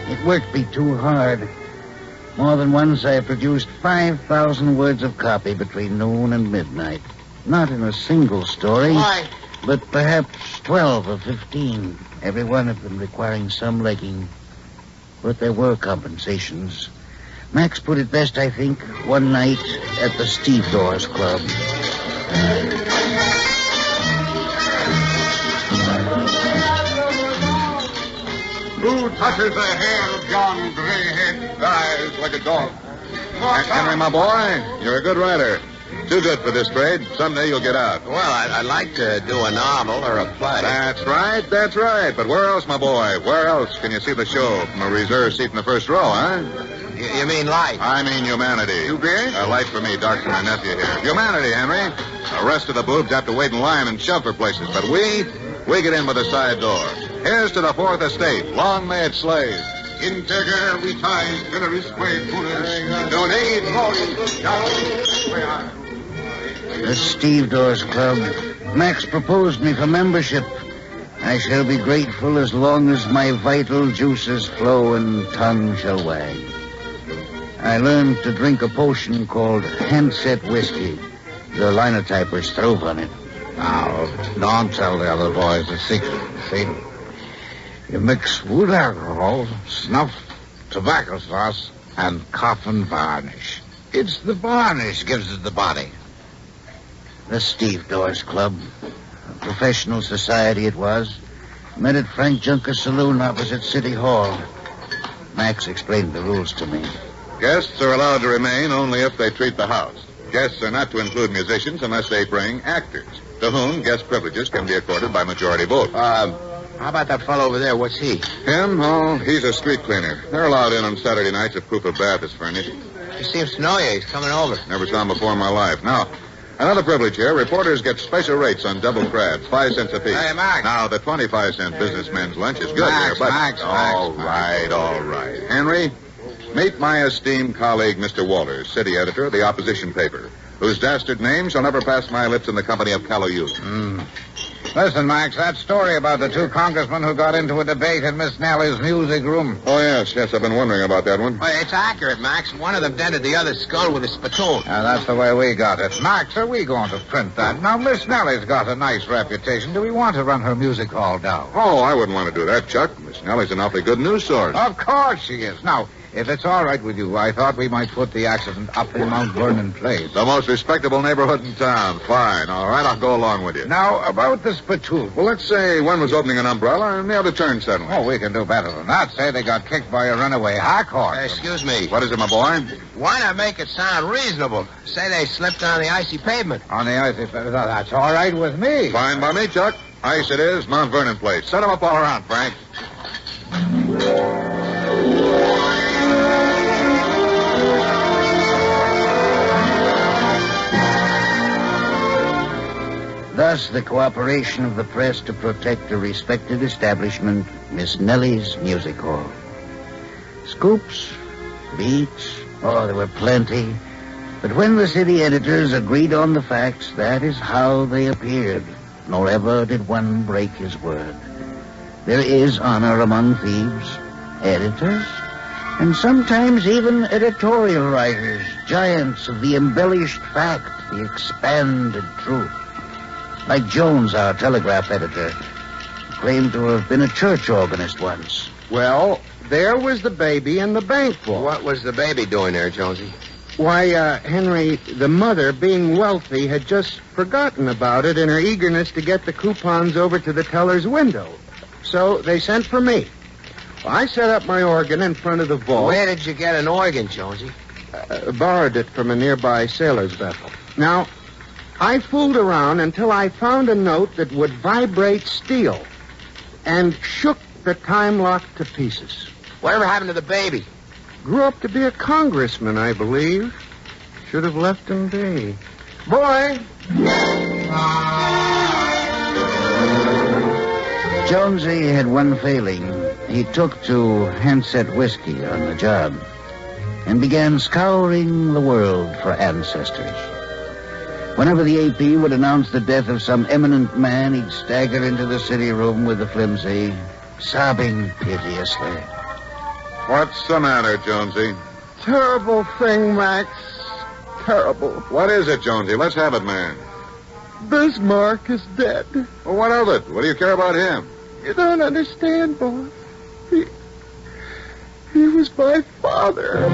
It worked me too hard. More than once, I produced 5,000 words of copy between noon and midnight. Not in a single story, Why? but perhaps 12 or 15, every one of them requiring some legging. But there were compensations. Max put it best, I think, one night at the Stevedores Club. Who touches the hair of John Greyhead dies like a dog. Henry, my boy, you're a good writer. Too good for this trade. Someday you'll get out. Well, I'd like to do a novel or a play. That's right, that's right. But where else, my boy? Where else can you see the show from a reserved seat in the first row, huh? You mean life? I mean humanity. You beer? Light for me, dark for my nephew here. Humanity, Henry. The rest of the boobs have to wait in line and shove for places. But we get in by the side door. Here's to the Fourth Estate. Long may it slave. Integer vitae generis quae donate The Stevedores Club. Max proposed me for membership. I shall be grateful as long as my vital juices flow and tongue shall wag. I learned to drink a potion called handset whiskey. The linotypers throve on it. Now, don't tell the other boys the secret. See? You mix wood alcohol, snuff, tobacco sauce, and coffin varnish. It's the varnish gives it the body. The Stevedores Club. A professional society it was. Met at Frank Junker's saloon opposite City Hall. Max explained the rules to me. Guests are allowed to remain only if they treat the house. Guests are not to include musicians unless they bring actors, to whom guest privileges can be accorded by majority vote. How about that fellow over there? What's he? Him? Oh, he's a street cleaner. They're allowed in on Saturday nights if proof of bath is furnished. He seems to know you. He's coming over. Never saw him before in my life. Now, another privilege here. Reporters get special rates on double crabs, 5 cents apiece. Hey, Max. Now, the 25-cent businessman's lunch is good Max, here, but... Max. All right. Henry, meet my esteemed colleague, Mr. Walters, city editor of the opposition paper, whose dastard name shall never pass my lips in the company of callow youth. Listen, Max, that story about the 2 congressmen who got into a debate in Miss Nellie's music room. Oh, yes, I've been wondering about that one. Well, it's accurate, Max. One of them dented the other's skull with a spittoon. That's the way we got it. Max, are we going to print that? Now, Miss Nellie's got a nice reputation. Do we want to run her music hall down? Oh, I wouldn't want to do that, Chuck. Miss Nellie's an awfully good news source. Of course she is. Now, if it's all right with you, I thought we might put the accident up in Mount Vernon Place. The most respectable neighborhood in town. Fine. All right, I'll go along with you. Now, about the spittoon. Well, let's say one was opening an umbrella and the other turned suddenly. Oh, we can do better than that. Say they got kicked by a runaway hack horse. Excuse me. What is it, my boy? Why not make it sound reasonable? Say they slipped on the icy pavement. On the icy pavement? That's all right with me. Fine by me, Chuck. Ice it is, Mount Vernon Place. Set them up all around, Frank. plus the cooperation of the press to protect a respected establishment, Miss Nellie's Music Hall. Scoops, beats, there were plenty. But when the city editors agreed on the facts, that is how they appeared, nor ever did one break his word. There is honor among thieves, editors, and sometimes even editorial writers, giants of the embellished fact, the expanded truth. Like Jones, our telegraph editor, claimed to have been a church organist once. Well, there was the baby in the bank vault. What was the baby doing there, Jonesy? Why, Henry, the mother, being wealthy, had just forgotten about it in her eagerness to get the coupons over to the teller's window. So they sent for me. Well, I set up my organ in front of the vault. Where did you get an organ, Jonesy? Borrowed it from a nearby sailor's vessel. Now, I fooled around until I found a note that would vibrate steel and shook the time lock to pieces. Whatever happened to the baby? Grew up to be a congressman, I believe. Should have left him be. Boy! Jonesy had one failing. He took to Hansett whiskey on the job and began scouring the world for ancestors. Whenever the AP would announce the death of some eminent man, he'd stagger into the city room with the flimsy, sobbing piteously. What's the matter, Jonesy? Terrible thing, Max. Terrible. What is it, Jonesy? Let's have it, man. Bismarck is dead. Well, what of it? What do you care about him? You don't understand, boss. He was my father.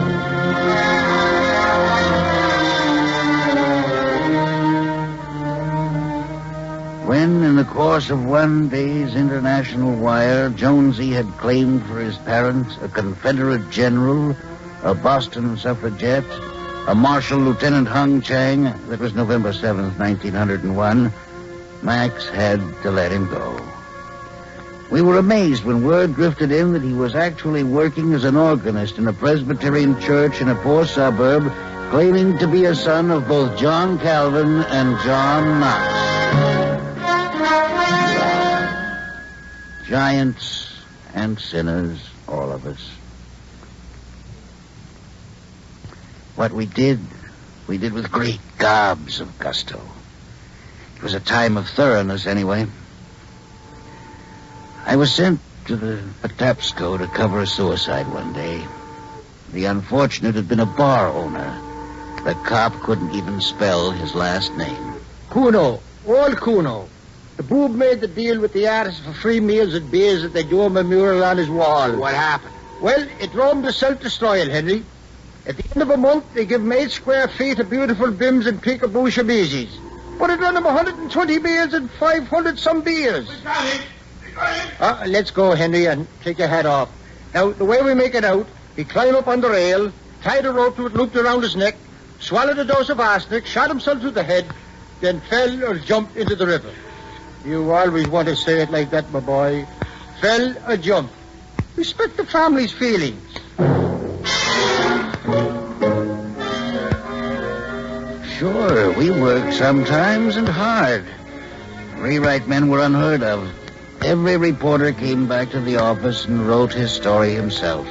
When, in the course of one day's international wire, Jonesy had claimed for his parents a Confederate general, a Boston suffragette, a Marshal Lieutenant Hung Chang, that was November 7th, 1901, Max had to let him go. We were amazed when word drifted in that he was actually working as an organist in a Presbyterian church in a poor suburb, claiming to be a son of both John Calvin and John Knox. Giants and sinners, all of us. What we did with great gobs of gusto. It was a time of thoroughness, anyway. I was sent to the Patapsco to cover a suicide one day. The unfortunate had been a bar owner. The cop couldn't even spell his last name. Kuno. Old Kuno. The boob made the deal with the artist for free meals and beers that they do him a mural on his wall. What happened? Well, it drove him to self-destroyal, Henry. At the end of a month, they give him 8 square feet of beautiful bims and peekaboo chemises. But it run him 120 beers and 500 some beers. Let's go, Henry, and take your hat off. Now, the way we make it out, he climbed up on the rail, tied a rope to it looped around his neck, swallowed a dose of arsenic, shot himself through the head, then fell or jumped into the river. You always want to say it like that, my boy. Fell or jumped. Respect the family's feelings. Sure, we worked sometimes and hard. Rewrite men were unheard of. Every reporter came back to the office and wrote his story himself.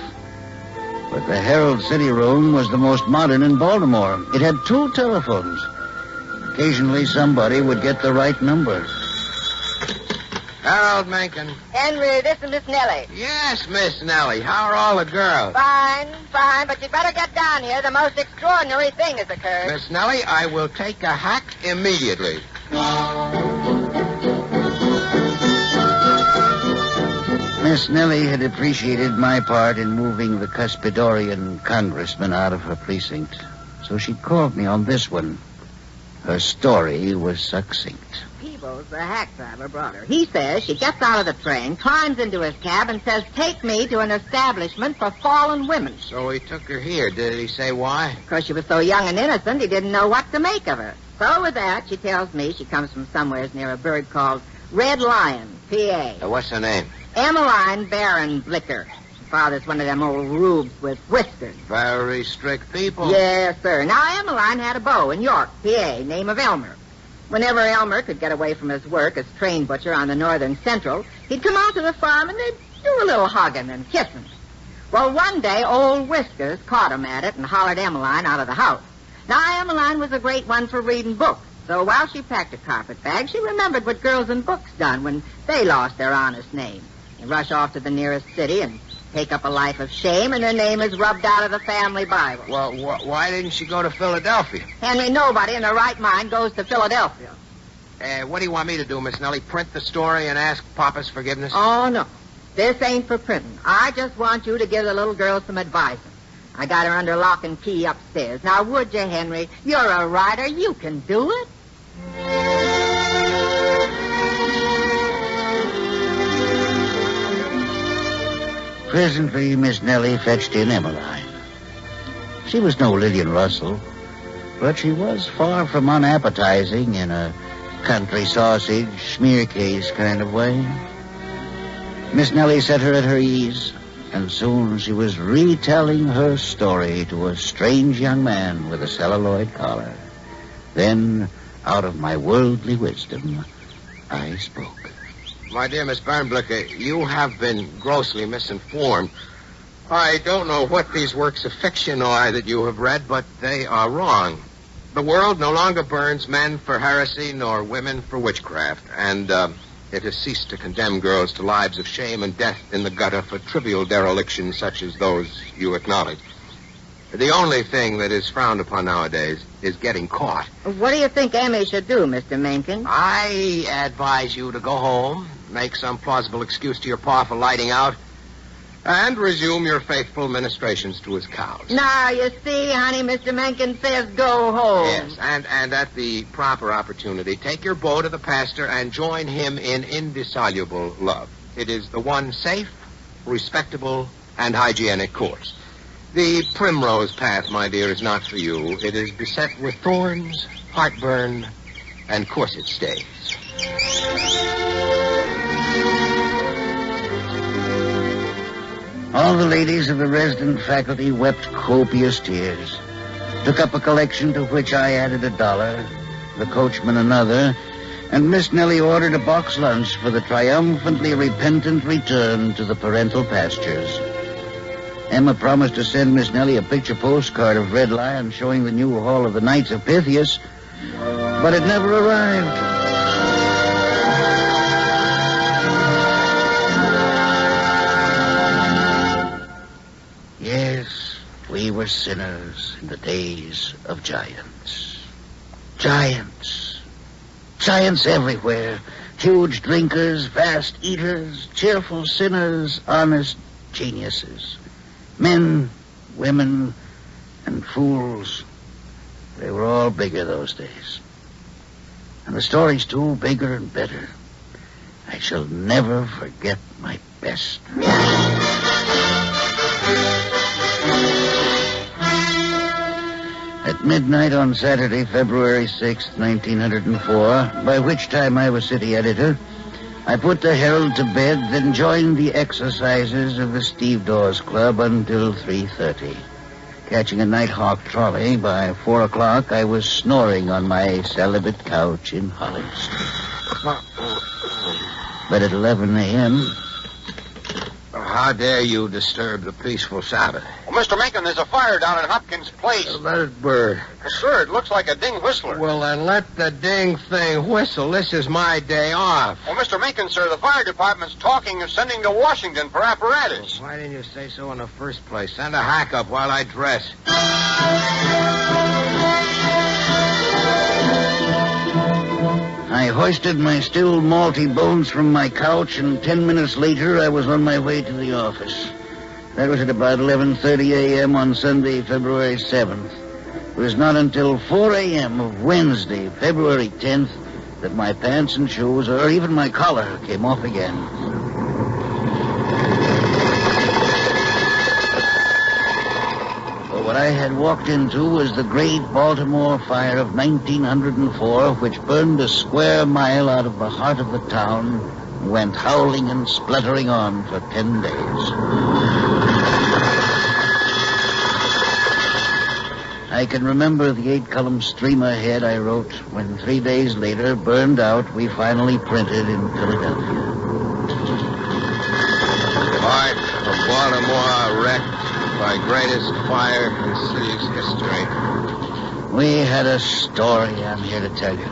But the Herald City Room was the most modern in Baltimore. It had 2 telephones. Occasionally somebody would get the right number. Harold Mencken. Henry, this is Miss Nellie. Yes, Miss Nellie. How are all the girls? Fine, but you'd better get down here. The most extraordinary thing has occurred. Miss Nellie, I will take a hack immediately. Miss Nellie had appreciated my part in moving the cuspidorian congressman out of her precinct, so she called me on this one. Her story was succinct. Peebles, the hack driver, brought her. He says she gets out of the train, climbs into his cab, and says, "Take me to an establishment for fallen women." So he took her here. Did he say why? Because she was so young and innocent, he didn't know what to make of her. So with that, she tells me she comes from somewheres near a bird called Red Lion, PA. What's her name? Emmeline Baron Blicker. Her father's one of them old rubes with whiskers. Very strict people. Yes, sir. Now, Emmeline had a beau in York, PA, name of Elmer. Whenever Elmer could get away from his work as train butcher on the Northern Central, he'd come out to the farm and they'd do a little hugging and kissing. Well, one day, old Whiskers caught him at it and hollered Emmeline out of the house. Now, Emmeline was a great one for reading books, so while she packed a carpet bag, she remembered what girls in books done when they lost their honest name. They rush off to the nearest city and take up a life of shame, and their name is rubbed out of the family Bible. Well, why didn't she go to Philadelphia? Henry, nobody in their right mind goes to Philadelphia. What do you want me to do, Miss Nellie? Print the story and ask Papa's forgiveness? Oh, no. This ain't for printing. I just want you to give the little girl some advice. I got her under lock and key upstairs. Now, would you, Henry? You're a writer. You can do it. Presently, Miss Nellie fetched in Emmeline. She was no Lillian Russell, but she was far from unappetizing in a country sausage, smear case kind of way. Miss Nellie set her at her ease, and soon she was retelling her story to a strange young man with a celluloid collar. Then, out of my worldly wisdom, I spoke. My dear Miss Barnblicker, you have been grossly misinformed. I don't know what these works of fiction are that you have read, but they are wrong. The world no longer burns men for heresy nor women for witchcraft, and it has ceased to condemn girls to lives of shame and death in the gutter for trivial derelictions such as those you acknowledge. The only thing that is frowned upon nowadays is getting caught. What do you think Emmy should do, Mr. Mencken? I advise you to go home, make some plausible excuse to your pa for lighting out, and resume your faithful ministrations to his cows. Now, you see, honey, Mr. Mencken says go home. Yes, and at the proper opportunity, take your bow to the pastor and join him in indissoluble love. It is the one safe, respectable, and hygienic course. The primrose path, my dear, is not for you. It is beset with thorns, heartburn, and corset stays. All the ladies of the resident faculty wept copious tears, took up a collection to which I added $1, the coachman another, and Miss Nellie ordered a box lunch for the triumphantly repentant return to the parental pastures. Emma promised to send Miss Nellie a picture postcard of Red Lion showing the new hall of the Knights of Pythias, but it never arrived. Yes, we were sinners in the days of giants. Giants. Giants everywhere. Huge drinkers, vast eaters, cheerful sinners, honest geniuses. Men, women, and fools. They were all bigger those days. And the stories, too, bigger and better. I shall never forget my best. At midnight on Saturday, February 6th, 1904, by which time I was city editor, I put the Herald to bed, then joined the exercises of the Steve Dawes Club until 3:30. Catching a Nighthawk trolley, by 4 o'clock, I was snoring on my celibate couch in Holly Street. But at 11 a.m., How dare you disturb the peaceful Sabbath? Well, Mr. Mencken, there's a fire down in Hopkins Place. Let it burn. Sir, it looks like a ding whistler. Well, then let the ding thing whistle. This is my day off. Well, Mr. Mencken, sir, the fire department's talking of sending to Washington for apparatus. Why didn't you say so in the first place? Send a hack up while I dress. I hoisted my still malty bones from my couch, and 10 minutes later I was on my way to the office. That was at about 11:30 a.m. on Sunday, February 7th. It was not until 4 a.m. of Wednesday, February 10th, that my pants and shoes, or even my collar, came off again. But what I had walked into was the great Baltimore fire of 1904, which burned a square mile out of the heart of the town and went howling and spluttering on for 10 days. I can remember the 8-column streamer head I wrote when 3 days later, burned out, we finally printed in Philadelphia. Part of Baltimore wrecked by greatest fire in the city's history. We had a story I'm here to tell you.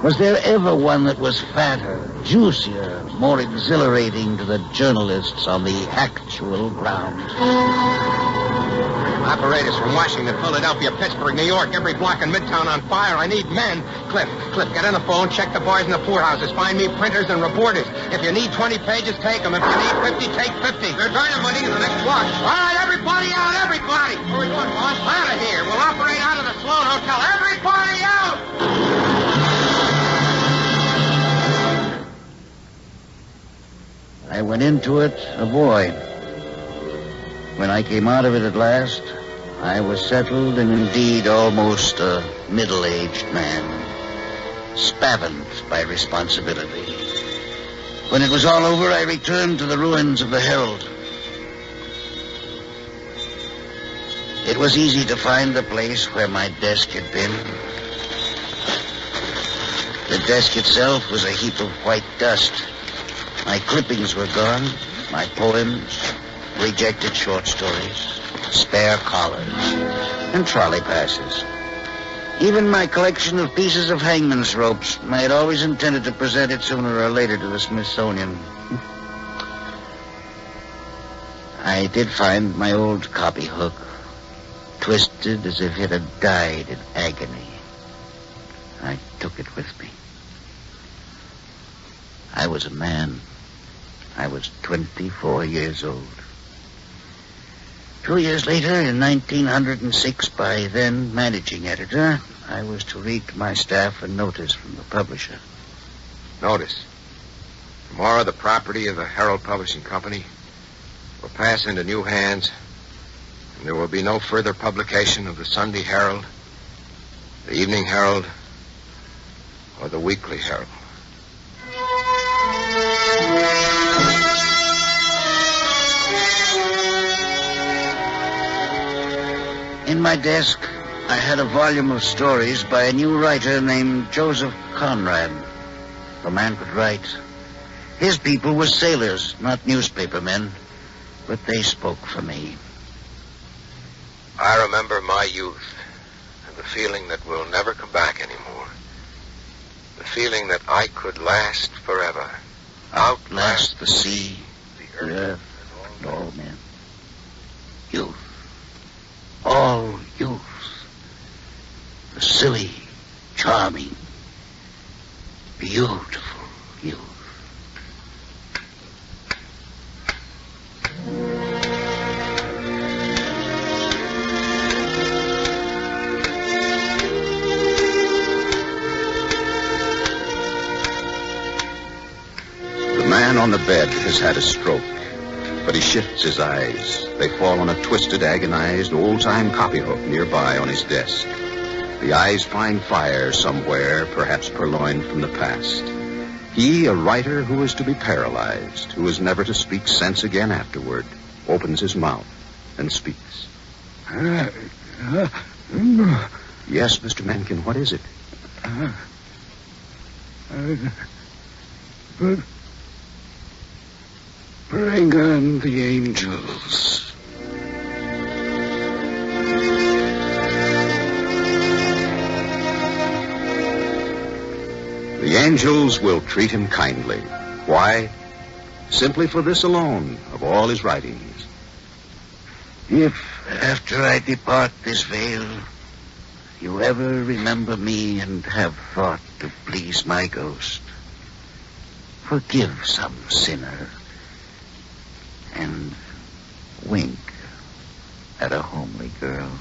Was there ever one that was fatter, juicier, more exhilarating to the journalists on the actual ground? Apparatus from Washington, Philadelphia, Pittsburgh, New York, every block in Midtown on fire. I need men. Cliff, get on the phone, check the boys in the poorhouses, find me printers and reporters. If you need 20 pages, take them. If you need 50, take 50. They're dynamiting in the next block. All right, everybody out, everybody. Where are we going, boss? Out of here. We'll operate out of the Sloan Hotel. Everybody out! I went into it a boy. When I came out of it at last, I was settled and indeed almost a middle-aged man, spavined by responsibility. When it was all over, I returned to the ruins of the Herald. It was easy to find the place where my desk had been. The desk itself was a heap of white dust. My clippings were gone, my poems, rejected short stories, spare collars, and trolley passes. Even my collection of pieces of hangman's ropes, I had always intended to present it sooner or later to the Smithsonian. I did find my old copy hook, twisted as if it had died in agony. I took it with me. I was a man. I was 24 years old. 2 years later, in 1906, by then managing editor, I was to read to my staff a notice from the publisher. Notice. Tomorrow, the property of the Herald Publishing Company will pass into new hands, and there will be no further publication of the Sunday Herald, the Evening Herald, or the Weekly Herald. In my desk, I had a volume of stories by a new writer named Joseph Conrad. The man could write. His people were sailors, not newspapermen, but they spoke for me. I remember my youth and the feeling that will never come back anymore. The feeling that I could last forever. Outlast the sea, the earth, and all men. Youth. All youth. The silly, charming, beautiful youth. The man on the bed has had a stroke, but he shifts his eyes. They fall on a twisted, agonized, old-time copy hook nearby on his desk. The eyes find fire somewhere, perhaps purloined from the past. He, a writer who is to be paralyzed, who is never to speak sense again afterward, opens his mouth and speaks. Yes, Mr. Mencken, what is it? Bring on the angels. The angels will treat him kindly. Why? Simply for this alone of all his writings. If, after I depart this vale, you ever remember me and have thought to please my ghost, forgive some sinner and wink at a homely girl.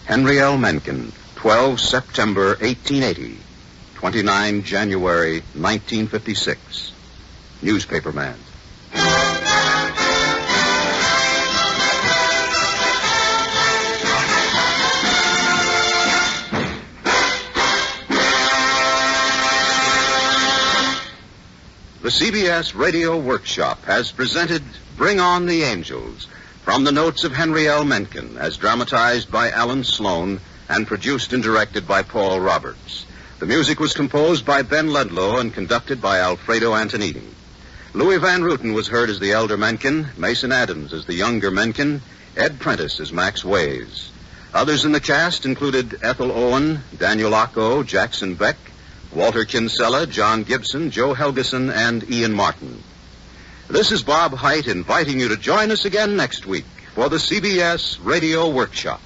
Henry L. Mencken, 12 September 1880, 29 January 1956. Newspaperman. The CBS Radio Workshop has presented Bring On the Angels, From the notes of Henry L. Mencken, as dramatized by Alan Sloan and produced and directed by Paul Roberts. The music was composed by Ben Ludlow and conducted by Alfredo Antonini. Louis Van Ruten was heard as the elder Mencken, Mason Adams as the younger Mencken, Ed Prentice as Max Ways. Others in the cast included Ethel Owen, Daniel Ocko, Jackson Beck, Walter Kinsella, John Gibson, Joe Helgeson, and Ian Martin. This is Bob Hite inviting you to join us again next week for the CBS Radio Workshop.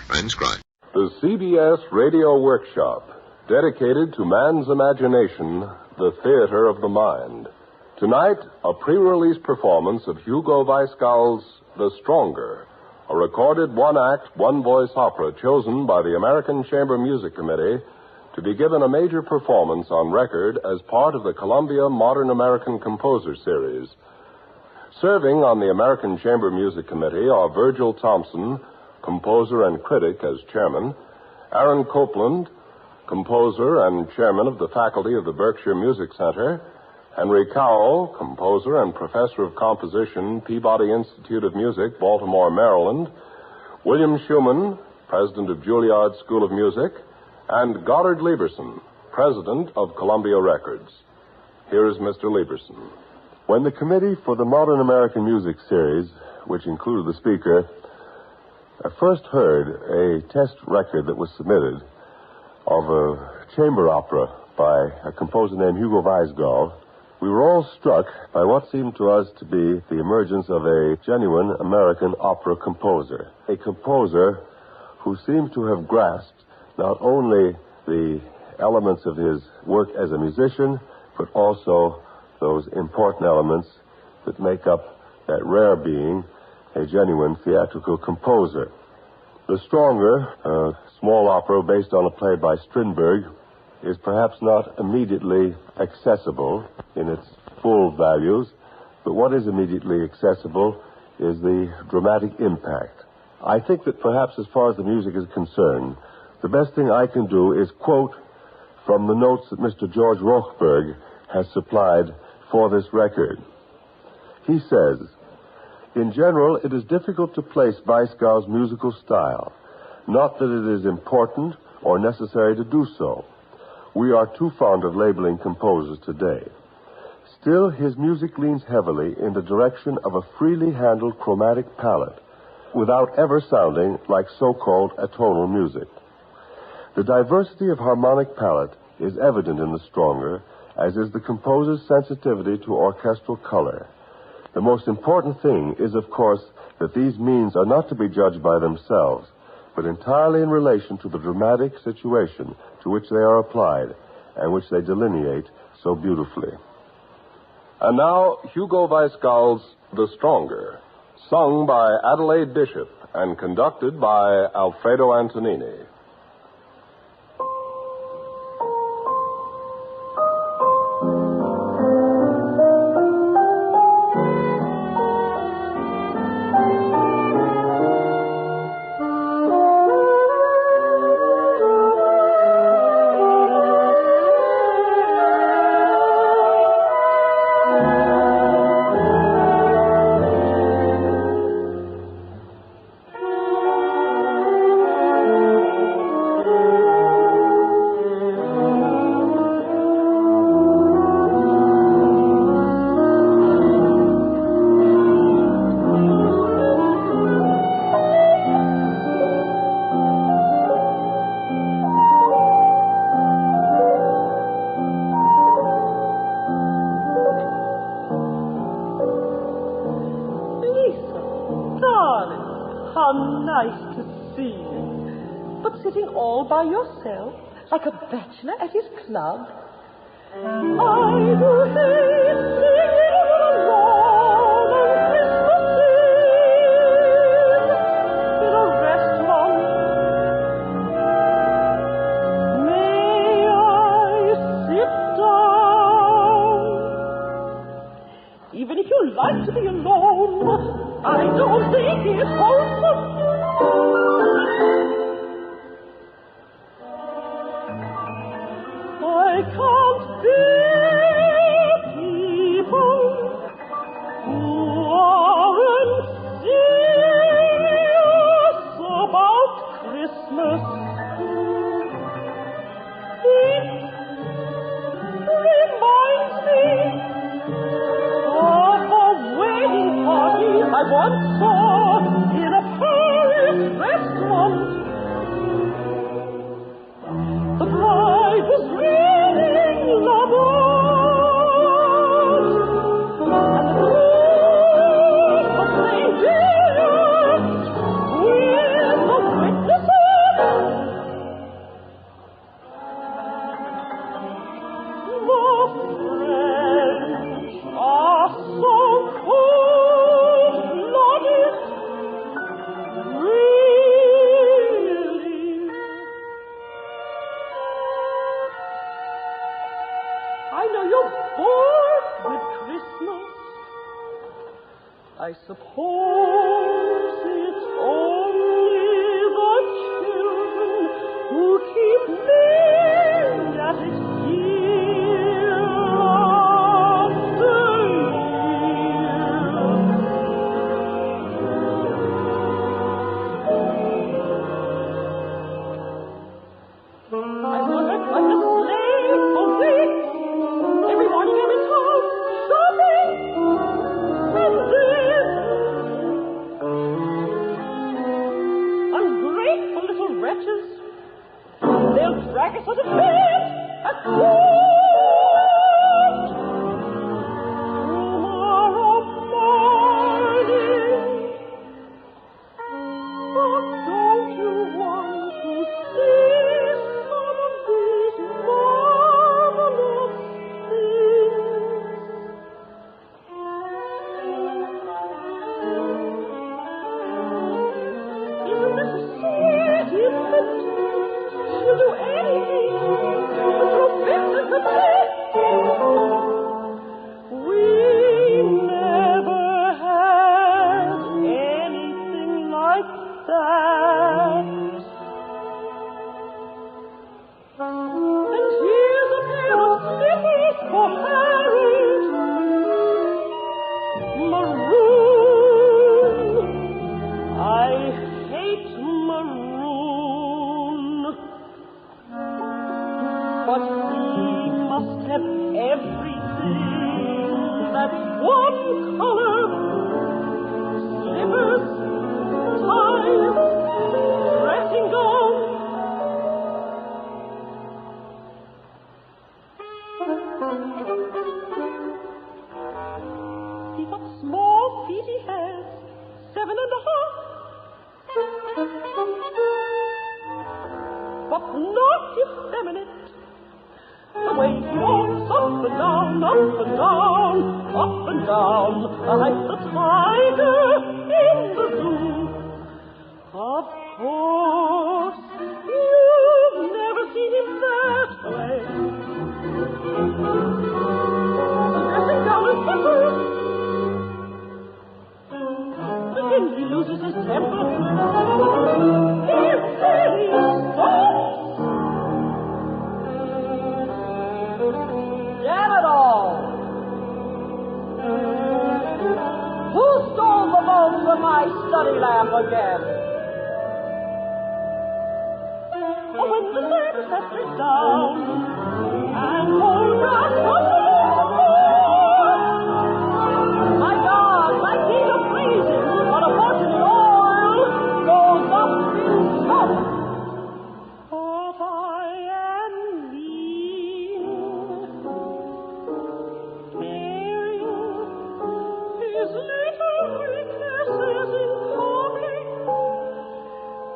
Transcribed. The CBS Radio Workshop, dedicated to man's imagination, the theater of the mind. Tonight, a pre-release performance of Hugo Weisgall's The Stronger, a recorded one-act, one-voice opera chosen by the American Chamber Music Committee to be given a major performance on record as part of the Columbia Modern American Composer Series. Serving on the American Chamber Music Committee are Virgil Thompson, composer and critic as chairman, Aaron Copeland, composer and chairman of the faculty of the Berkshire Music Center, Henry Cowell, composer and professor of composition, Peabody Institute of Music, Baltimore, Maryland, William Schumann, president of Juilliard School of Music, and Goddard Lieberson, president of Columbia Records. Here is Mr. Lieberson. When the Committee for the Modern American Music Series, which included the speaker, first heard a test record that was submitted of a chamber opera by a composer named Hugo Weisgall, we were all struck by what seemed to us to be the emergence of a genuine American opera composer. A composer who seemed to have grasped not only the elements of his work as a musician, but also those important elements that make up that rare being, a genuine theatrical composer. The Stronger, a small opera based on a play by Strindberg, is perhaps not immediately accessible in its full values, but what is immediately accessible is the dramatic impact. I think that perhaps as far as the music is concerned, the best thing I can do is quote from the notes that Mr. George Rochberg has supplied for this record. He says, "In general, it is difficult to place Weisgall's musical style. Not that it is important or necessary to do so. We are too fond of labeling composers today. Still, his music leans heavily in the direction of a freely handled chromatic palette, without ever sounding like so-called atonal music. The diversity of harmonic palette is evident in The Stronger, as is the composer's sensitivity to orchestral color. The most important thing is, of course, that these means are not to be judged by themselves, but entirely in relation to the dramatic situation to which they are applied and which they delineate so beautifully." And now, Hugo Weisgall's The Stronger, sung by Adelaide Bishop and conducted by Alfredo Antonini. Nice to see you. But sitting all by yourself, like a bachelor at his club? I do think singing alone on Christmas Eve in a restaurant. May I sit down? Even if you like to be alone, I don't think it's wholesome. I can't bear people who aren't serious. Suppose it's only the children who keep me at it year after I've worked like a slave for weeks. Every morning I'm in town, shopping, and then ungrateful little wretches, they'll drag us out of bed at last. Tomorrow morning, but don't you want to see some of these marvelous things? Isn't this a sweet infant? She'll do anything to throw fits and complete. We never had anything like that. And here's a pair of slippers for Harriet. Maroon. I hate maroon. But he must have everything that's one color. Slippers, ties, dressing gown. See what small feet he has, 7.5. But not effeminate. The way he walks up and down, up and down, up and down, like the tiger in the zoo. Of course, you've never seen him that way. Dressing down and slippers. Then he loses his temper. He really stops. Damn it all! Who stole the bulb from my study lamp again? Oh, when the lamp settles down and holds up my God, my king of freezing, but a fortune in oil goes up in smoke. But I am mean, caring, his little weaknesses in public.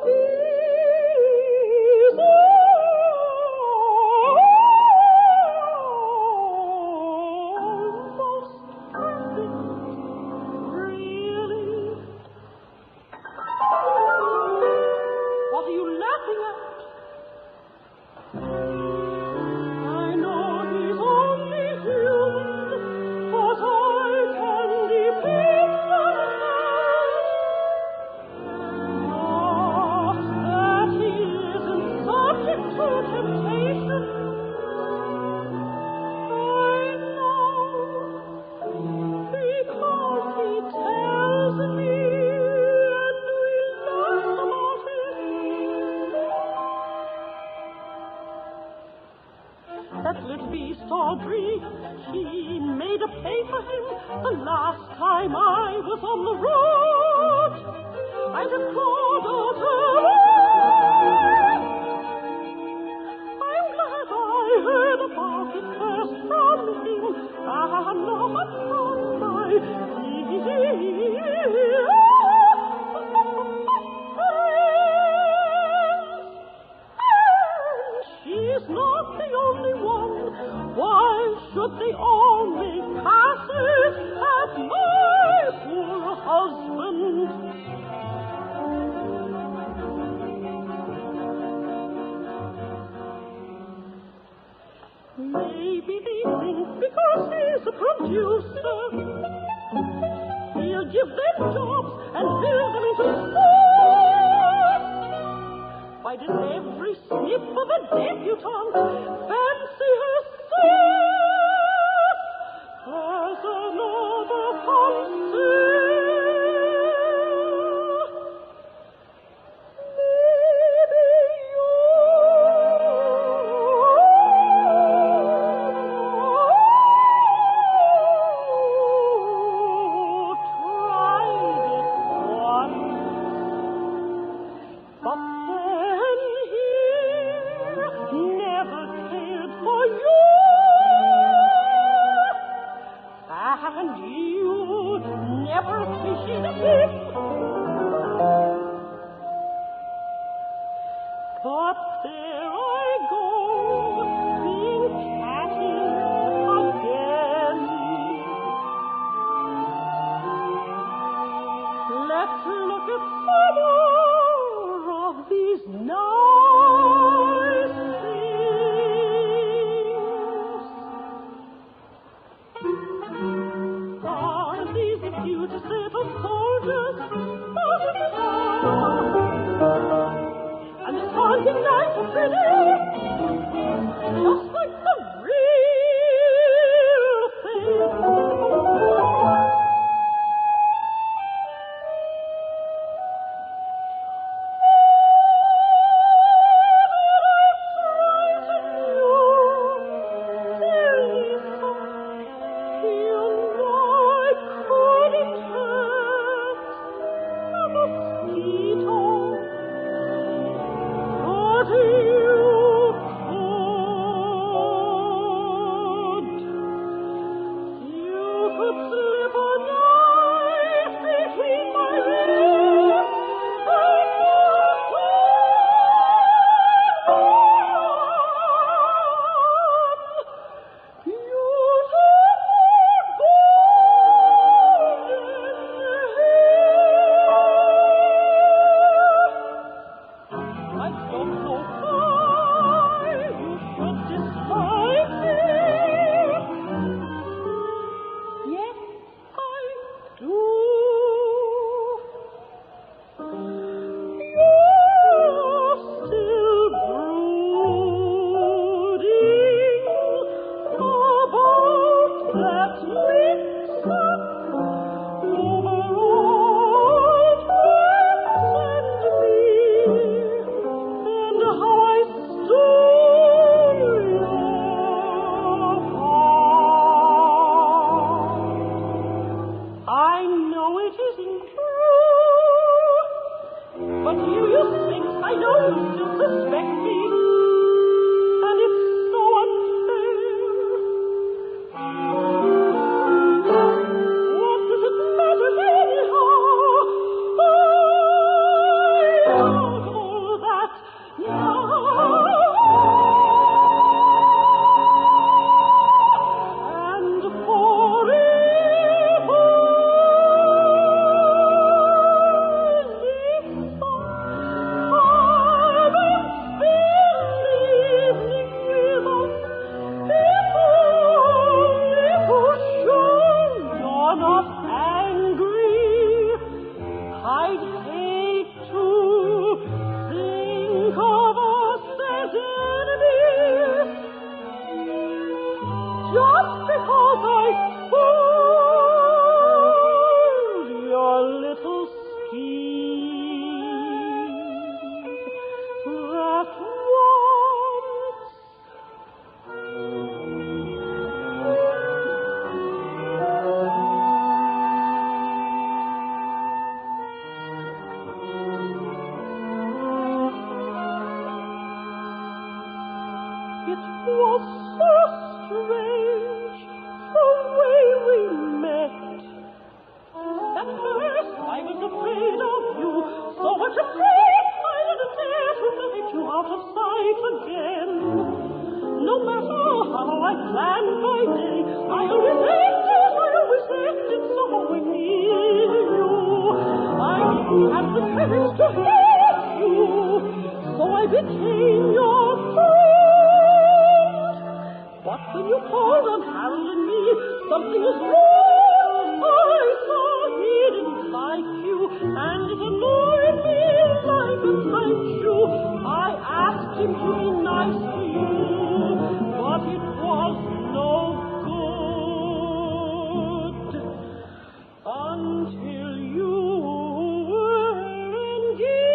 These almost perfect, really. What are you laughing at? I know he's only human, but I can depend on that. Not that he isn't subject to temptation. I know, because he tells me, and we laugh about it. That little beast Audrey, she made a pay for him the last time I was on the road. I'd have clawed out her life. I'm glad I heard about it first from him, and not from my she's not the only one. Why should they all make passes at my poor husband? and build them into stores. Why did every snip of a debutante fancy herself as another Pomsey? like you. I asked him to be nice to you, but it was no good until you were engaged.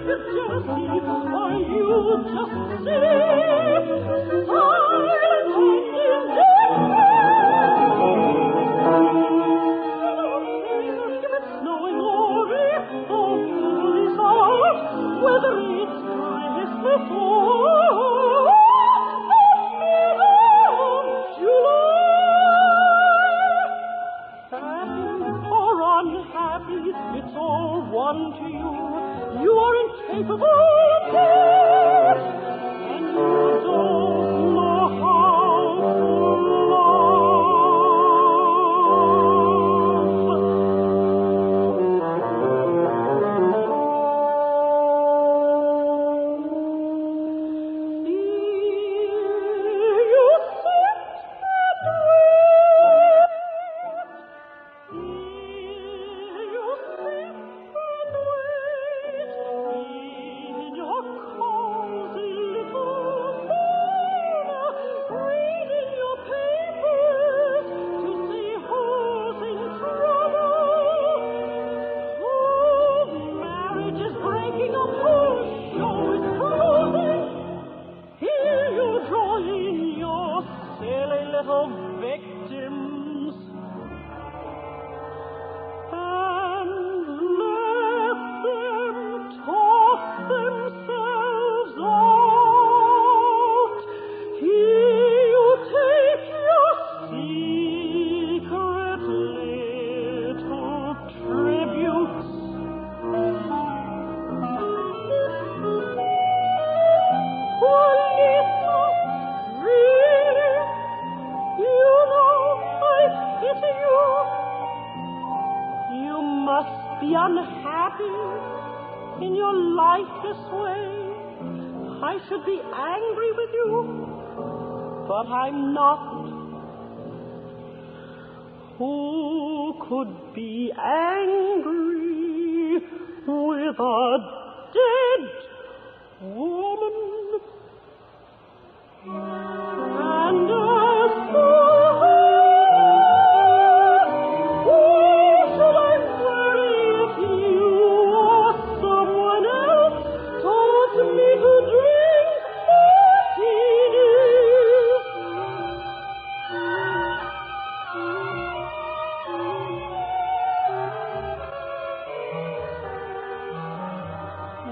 his jealousy, or you just sit silent and indifferent. If it's snowing or if the moon is out, whether it's Christmas or it's all one to you. You are incapable of this, and you don't know how to but I'm not. Who could be angry with a dead woman? And as for her, who should I worry if you or someone else taught me to drink martinis?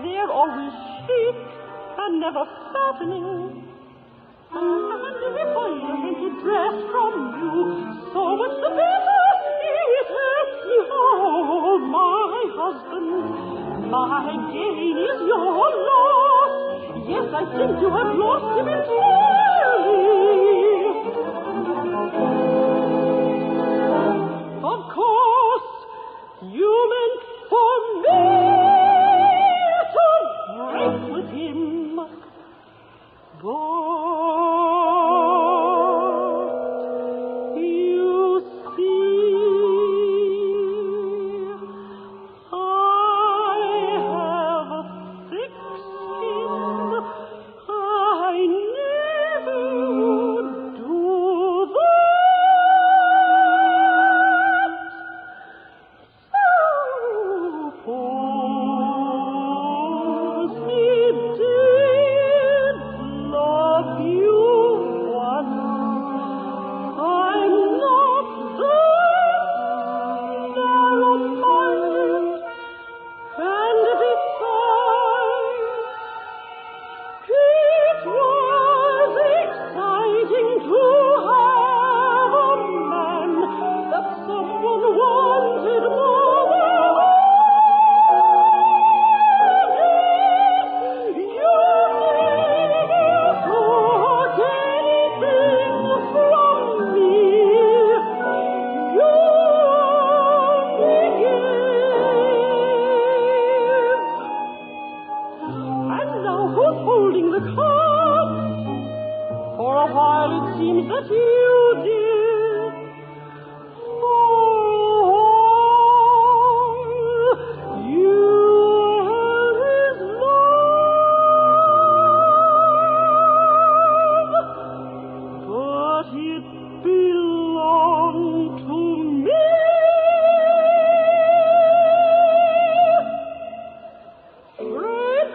They're always chic and never fattening. And if I learn to dress from you, so much the better. It hurts me. Oh, my husband, my gain is your loss. Yes, I think you have lost him entirely. Of course, you meant for me to break with him. But you see, I have a thick skin. I never would do that. Suppose he did love you once. I'm not that narrow-minded, and besides, it was exciting to have a man that someone wanted more than I did. You never took anything from me. You only gave. And now who's holding the cards? For a while it seems that you did. For a while you held his love, but it belonged to me. Fred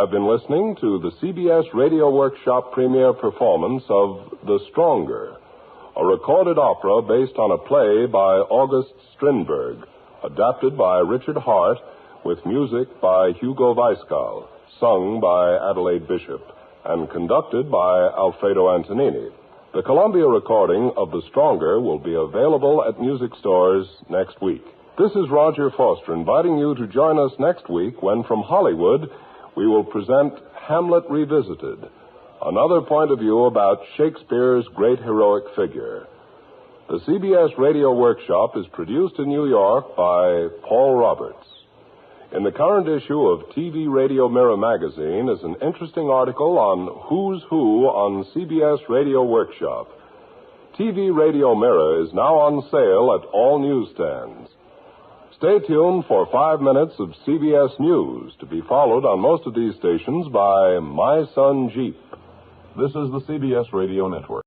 have been listening to the CBS Radio Workshop premiere performance of The Stronger, a recorded opera based on a play by August Strindberg, adapted by Richard Hart, with music by Hugo Weisskall, sung by Adelaide Bishop, and conducted by Alfredo Antonini. The Columbia recording of The Stronger will be available at music stores next week. This is Roger Foster inviting you to join us next week when, from Hollywood, we will present Hamlet Revisited, another point of view about Shakespeare's great heroic figure. The CBS Radio Workshop is produced in New York by Paul Roberts. In the current issue of TV Radio Mirror magazine is an interesting article on Who's Who on CBS Radio Workshop. TV Radio Mirror is now on sale at all newsstands. Stay tuned for 5 minutes of CBS News, to be followed on most of these stations by My Son Jeep. This is the CBS Radio Network.